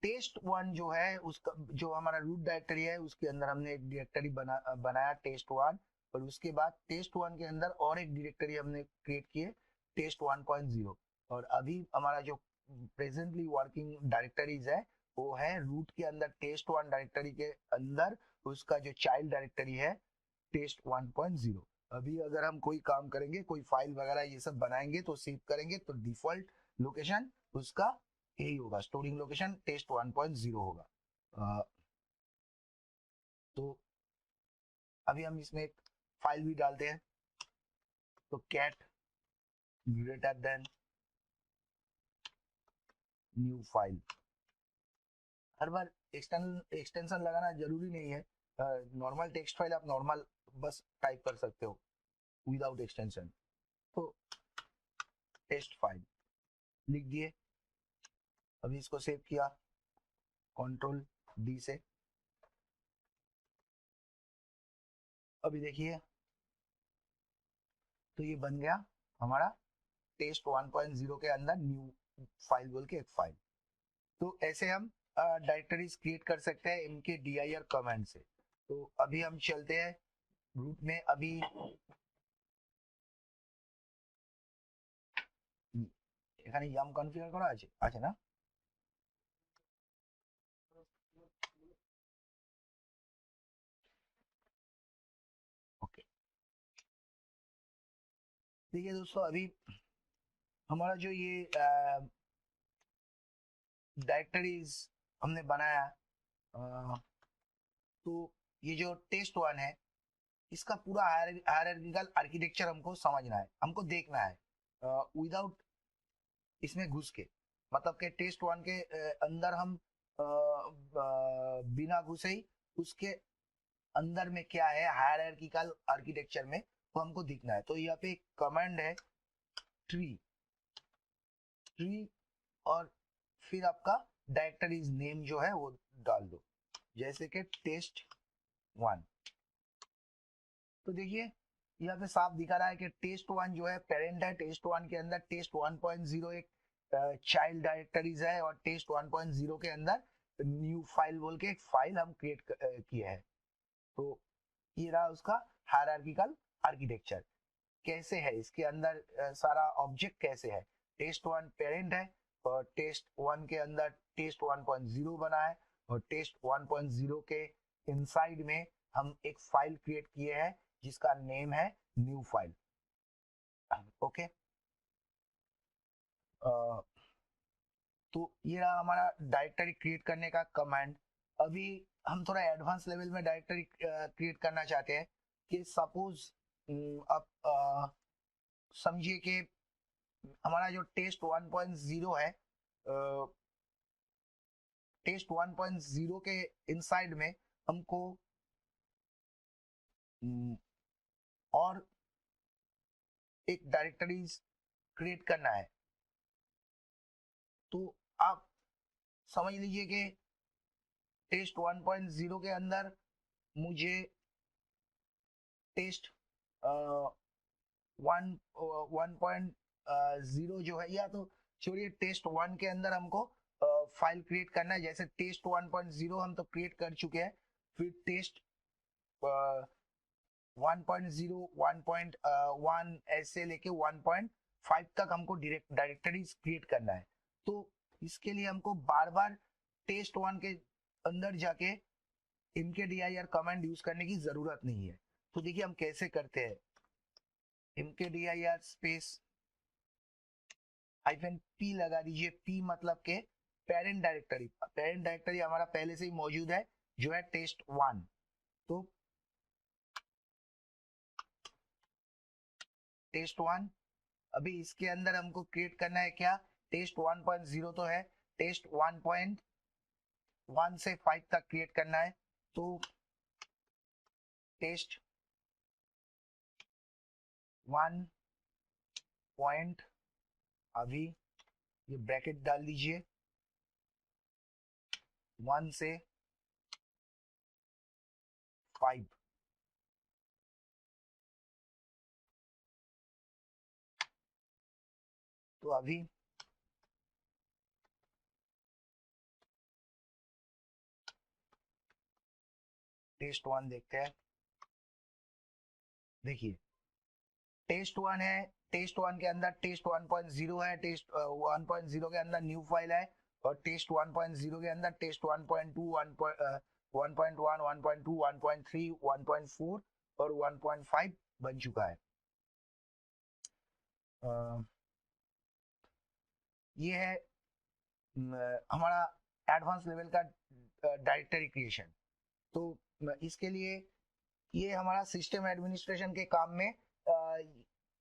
test1 जो है उसका जो हमारा रूट डायरेक्टरी है उसके अंदर हमने एक डायरेक्टरी बनाया test1, और उसके बाद test1 के अंदर और एक डायरेक्टरी हमने क्रिएट की है test1.0। और अभी हमारा जो प्रेजेंटली वर्किंग डायरेक्टरीज है वो है रूट के अंदर test1 डायरेक्टरी के अंदर उसका जो चाइल्ड डायरेक्टरी है test1.0। अभी अगर हम कोई काम करेंगे, कोई फाइल वगैरह ये सब बनाएंगे तो सेव करेंगे तो डिफॉल्ट लोकेशन उसका यही होगा, स्टोरिंग लोकेशन test1.0 होगा। तो अभी हम इसमें एक फाइल भी डालते हैं, तो cat greater than new file. हर बार एक्सटेंशन लगाना जरूरी नहीं है, नॉर्मल टेक्स्ट फाइल आप नॉर्मल बस टाइप कर सकते हो विदाउट एक्सटेंशन। तो टेस्ट फाइल लिख दिए, अभी इसको सेव किया कंट्रोल डी से। अभी देखिए तो ये बन गया हमारा test1.0 के अंदर न्यू फाइल बोल के एक फाइल। तो ऐसे हम डायरेक्टरीज क्रिएट कर सकते हैं mkdir कमांड से। तो अभी हम चलते हैं रूट में। अभी এখানে yum কনফিগার করা আছে আছে না? ओके, देखिए दोस्तों अभी हमारा जो ये डायरेक्टरीज हमने बनाया, तो ये जो test1 है इसका पूरा हायरार्किकल आर्किटेक्चर हमको समझना है, हमको देखना है विदाउट इसमें घुस के। मतलब कि test1 के अंदर हम बिना घुसे ही उसके अंदर में क्या है हायरार्किकल आर्किटेक्चर में वो हमको दिखना है। तो यहाँ पे एक कमांड है ट्री, और फिर आपका डायरेक्टरीज नेम जो है वो डाल दो, जैसे कि test1। तो देखिए यहाँ पे साफ दिखा रहा है कि test1 जो है पेरेंट है, test1 के अंदर test1.0 एक चाइल्ड डायरेक्टरीज है, और test1.0 के अंदर न्यू फाइल बोल के एक फाइल हम क्रिएट किए हैं। तो ये रहा उसका हायरार्किकल आर्किटेक्चर। कैसे है इसके अंदर सारा ऑब्जेक्ट कैसे है, test1 पेरेंट है और test1 के अंदर test1.0 बना है, और test1.0 के इनसाइड में हम एक फाइल क्रिएट किए हैं जिसका नेम है न्यू फाइल। ओके, तो ये रहा हमारा डायरेक्टरी क्रिएट करने का कमांड। अभी हम थोड़ा एडवांस लेवल में डायरेक्टरी क्रिएट करना चाहते हैं, कि सपोज अब समझिए कि हमारा जो टेस्ट 1.0 है, टेस्ट 1.0 के इनसाइड में हमको और एक डायरेक्टरीज क्रिएट करना है। तो आप समझ लीजिए कि टेस्ट 1.0 के अंदर मुझे टेस्ट 1.0 जो है, या तो छोड़िए टेस्ट 1 के अंदर हमको फाइल क्रिएट करना है। जैसे टेस्ट 1.0 हम तो क्रिएट कर चुके हैं, फिर टेस्ट 1.0 1.1 ऐसे लेके 1.5 तक हमको डायरेक्टरीज क्रिएट करना है। तो इसके लिए हमको बार बार टेस्ट 1 के अंदर जाके mkdir कमांड यूज करने की जरूरत नहीं है। तो देखिए हम कैसे करते हैं। mkdir स्पेस -p लगा दीजिए। p मतलब के पेरेंट डायरेक्टरी हमारा पहले से ही मौजूद है जो है टेस्ट 1। तो टेस्ट 1, अभी इसके अंदर हमको क्रिएट करना है क्या, टेस्ट 1.0 तो है, टेस्ट 1.1 से 5 तक क्रिएट करना है। तो टेस्ट 1 पॉइंट, अभी ये ब्रैकेट डाल दीजिए, 1 से 5। तो अभी टेस्ट 1 देखते हैं। देखिए टेस्ट 1 है, टेस्ट 1 के अंदर टेस्ट 1.0 है, टेस्ट 1.0 के अंदर न्यू फाइल है, और टेस्ट 1.0 के अंदर टेस्ट 1.2 1.1 1.2 1.3 1.4 और 1.5 बन चुका है। ये है हमारा एडवांस लेवल का डायरेक्टरी क्रिएशन। तो इसके लिए ये हमारा सिस्टम एडमिनिस्ट्रेशन के काम में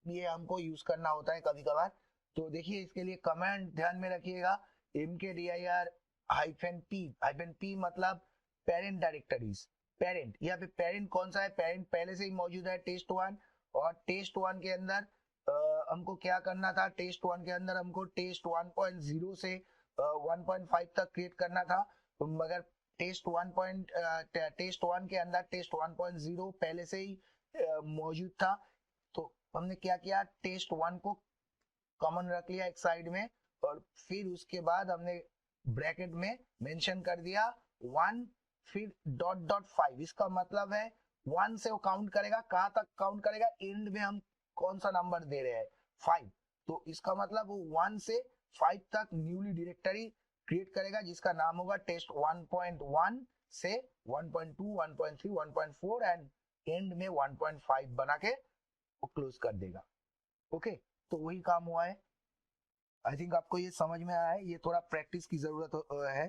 ये हमको यूज करना होता है कभी कभार। तो देखिए इसके लिए कमांड ध्यान में रखिएगा, mkdir -p मतलब पेरेंट डायरेक्टरीज। पेरेंट, यहाँ पे पेरेंट कौन सा है, पेरेंट पहले से ही मौजूद है टेस्ट 1, और टेस्ट 1 के अंदर हमको क्या करना था, टेस्ट 1 के अंदर हमको टेस्ट 1.0 से 1.5 तक क्रिएट करना था, मगर टेस्ट 1 के अंदर टेस्ट 1.0 पहले से ही मौजूद था। तो हमने क्या किया, टेस्ट 1 को कॉमन रख लिया एक साइड में, और फिर उसके बाद हमने ब्रैकेट में मेंशन कर दिया 1 फिर .5। इसका मतलब है 1 से वो काउंट करेगा, कहाँ तक काउंट करेगा, एंड में हम कौन सा नंबर दे रहे हैं, 5। तो इसका मतलब वो 1 से 5 तक न्यूली डायरेक्टरी क्रिएट करेगा जिसका नाम होगा टेस्ट 1.1 से 1.2 1.3 1.4 एंड एंड में 1.5 बना के वो क्लोज कर देगा। ओके, तो वही काम हुआ है। आई थिंक आपको ये समझ में आया है, ये थोड़ा प्रैक्टिस की जरूरत है।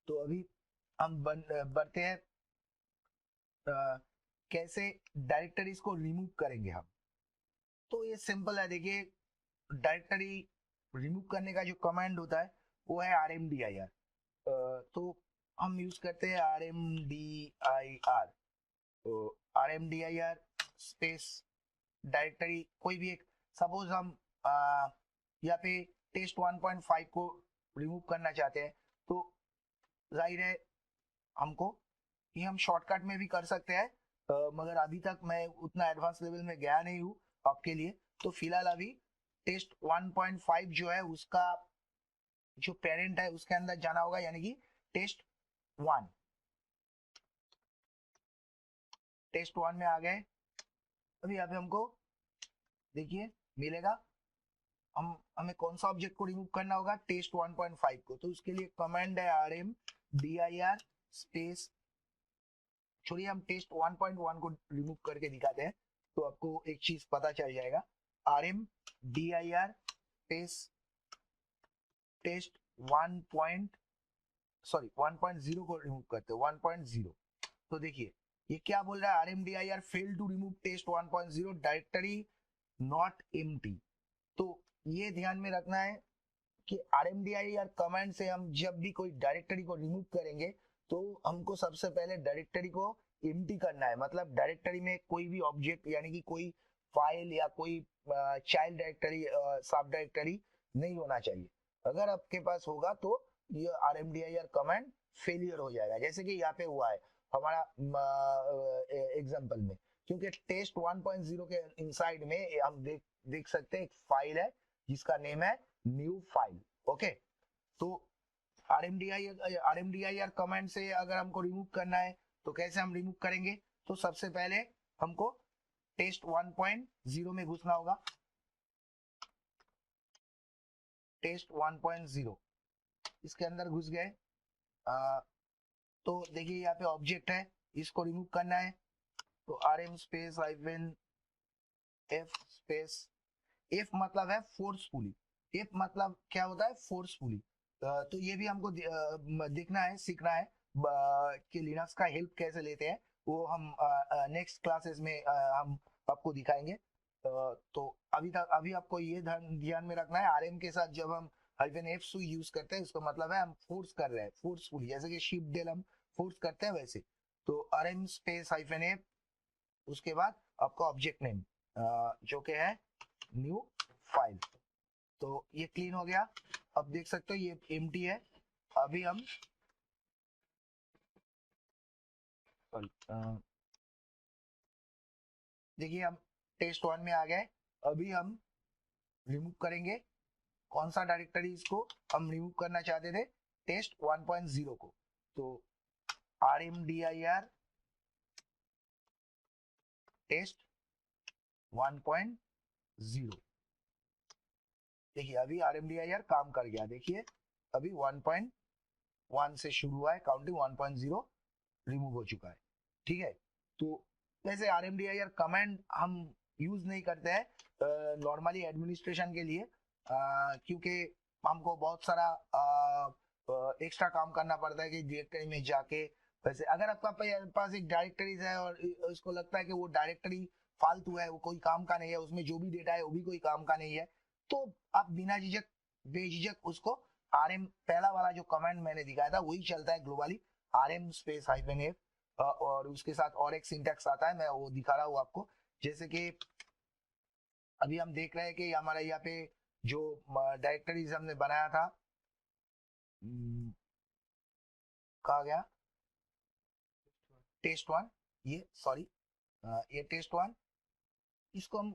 तो अभी हम बढ़ते हैं कैसे डायरेक्टरीज को रिमूव करेंगे हम। तो ये सिंपल है, देखिए डायरेक्टरी रिमूव करने का जो कमांड होता है वो है rmdir। तो हम यूज करते हैं rmdir। तो rmdir स्पेस डायरेक्टरी कोई भी एक, सपोज हम यहाँ पे टेस्ट 1.5 को रिमूव करना चाहते हैं, तो जाहिर है हमको ये हम शॉर्टकट में भी कर सकते हैं, मगर अभी तक मैं उतना एडवांस लेवल में गया नहीं हूँ आपके लिए। तो फिलहाल अभी टेस्ट 1.5 जो है उसका जो पेरेंट है उसके अंदर जाना होगा, यानी कि टेस्ट 1। टेस्ट 1 में आ गए। अभी यहाँ पे हमको देखिए मिलेगा, हमें कौन सा ऑब्जेक्ट को रिमूव करना होगा, टेस्ट 1.5 को। तो उसके लिए कमांड है rmdir स्पेस, छोड़िए हम टेस्ट 1.1 को रिमूव करके दिखाते हैं तो आपको एक चीज पता चल जाएगा। rmdir स्पेस टेस्ट 1.0 को रिमूव करते हैं, 1.0। तो देखिए ये क्या बोल रहा है, RMDIR fail to remove test 1.0 directory not empty. तो ये ध्यान में रखना है कि RMDIR कमांड से हम जब भी कोई डायरेक्टरी को रिमूव करेंगे तो हमको सबसे पहले डायरेक्टरी को एम्प्टी करना है, मतलब डायरेक्टरी में कोई भी ऑब्जेक्ट यानी कि कोई फाइल या कोई चाइल्ड डायरेक्टरी सब डायरेक्टरी नहीं होना चाहिए। अगर आपके पास होगा तो ये RMDIR कमांड फेलियर हो जाएगा, जैसे कि यहाँ पे हुआ है हमारा एग्जांपल में, क्योंकि टेस्ट 1.0 के इनसाइड में हम देख सकते हैं एक फाइल है जिसका नेम है न्यू फाइल। ओके, तो RMDIR कमांड से अगर हमको रिमूव करना है तो कैसे हम रिमूव करेंगे, तो सबसे पहले हमको टेस्ट 1.0 में घुसना होगा। टेस्ट 1.0 इसके अंदर घुस गए, तो देखिए यहाँ पे ऑब्जेक्ट है, इसको रिमूव करना है तो RM space hyphen F space, F मतलब है फोर्सफुली, F मतलब क्या होता है फोर्सफुली। तो ये भी हमको देखना है, सीखना है कि लिनक्स का हेल्प कैसे लेते हैं, वो हम नेक्स्ट क्लासेस में हम आपको दिखाएंगे। तो अभी आपको ये ध्यान में रखना है, RM के साथ जब हम -F यूज करते हैं उसका मतलब है हम फोर्स कर रहे हैं, फोर्सफुली, जैसे कि शिफ्ट डेल हम फोर्स करते हैं वैसे। तो RM स्पेस -F, उसके बाद आपका ऑब्जेक्ट नेम जो कि है न्यू फाइल। तो ये क्लीन हो गया, अब देख सकते हो ये एम्प्टी है। अभी हम देखिए हम टेस्ट 1 में आ गए। अभी हम रिमूव करेंगे कौन सा डायरेक्टरी, इसको हम रिमूव करना चाहते थे टेस्ट 1.0 को। तो RMDIR टेस्ट 1.0, देखिए अभी RMDIR काम कर गया, देखिए अभी 1.1 से शुरू हुआ है काउंटिंग, 1.0 रिमूव हो चुका है। ठीक है, तो वैसे RMDIR कमांड हम यूज नहीं करते हैं नॉर्मली एडमिनिस्ट्रेशन के लिए, क्योंकि हमको बहुत सारा एक्स्ट्रा काम करना पड़ता है कि डायरेक्टरी में जाके। वैसे अगर आपका पास एक डायरेक्टरीज है और उसको लगता है कि वो डायरेक्टरी फालतू है, वो कोई काम का नहीं है, उसमें जो भी डेटा है वो भी कोई काम का नहीं है, तो आप बिना झिझक बेझिझक उसको RM पहला वाला जो कमांड मैंने दिखाया था वही चलता है ग्लोबली, RM स्पेस -F, और उसके साथ और एक सिंटैक्स आता है, मैं वो दिखा रहा हूँ आपको। जैसे कि अभी हम देख रहे हैं कि हमारा यहाँ पे जो डायरेक्टरीज हमने बनाया था, कहा गया टेस्ट 1, ये सॉरी ये टेस्ट 1, इसको हम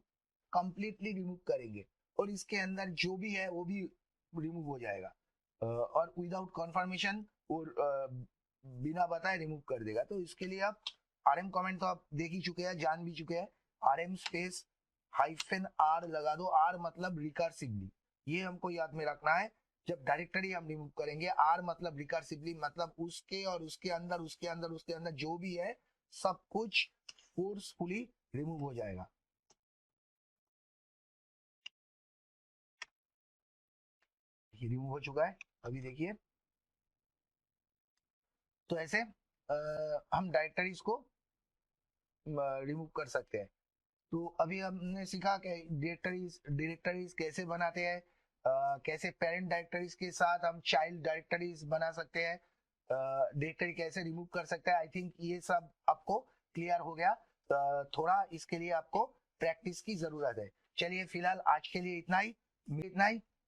कंप्लीटली रिमूव करेंगे और इसके अंदर जो भी है वो भी रिमूव हो जाएगा, और विदाउट कंफर्मेशन और बिना बताए रिमूव कर देगा। तो इसके लिए आप RM कमेंट तो आप देख ही चुके हैं, जान भी चुके हैं, RM स्पेस -R लगा दो, R मतलब रिकर्सिवली, ये हमको याद में रखना है। जब डायरेक्टरी हम रिमूव करेंगे, R मतलब रिकर्सिवली, मतलब उसके और उसके अंदर उसके अंदर उसके अंदर जो भी है सब कुछ फोर्सफुली रिमूव हो जाएगा। रिमूव हो चुका है, अभी देखिए। तो ऐसे हम डायरेक्टरीज को रिमूव कर सकते हैं। तो अभी हमने सीखा कि डायरेक्टरीज कैसे बनाते हैं, कैसे पेरेंट डायरेक्टरीज के साथ हम चाइल्ड डायरेक्टरीज बना सकते हैं, डायरेक्टरी कैसे रिमूव कर सकते हैं। आई थिंक ये सब आपको क्लियर हो गया, थोड़ा इसके लिए आपको प्रैक्टिस की जरूरत है। चलिए फिलहाल आज के लिए इतना ही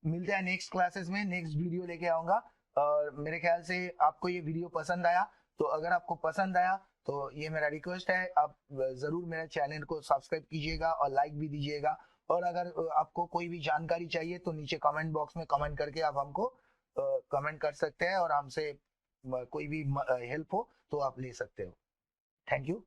मिलते हैं नेक्स्ट क्लासेस में, नेक्स्ट वीडियो लेके आऊंगा। और मेरे ख्याल से आपको ये वीडियो पसंद आया, तो अगर आपको पसंद आया तो ये मेरा रिक्वेस्ट है, आप जरूर मेरे चैनल को सब्सक्राइब कीजिएगा और लाइक भी दीजिएगा। और अगर आपको कोई भी जानकारी चाहिए तो नीचे कमेंट बॉक्स में कमेंट करके आप हमको कमेंट कर सकते हैं और हमसे कोई भी हेल्प हो तो आप ले सकते हो। Thank you.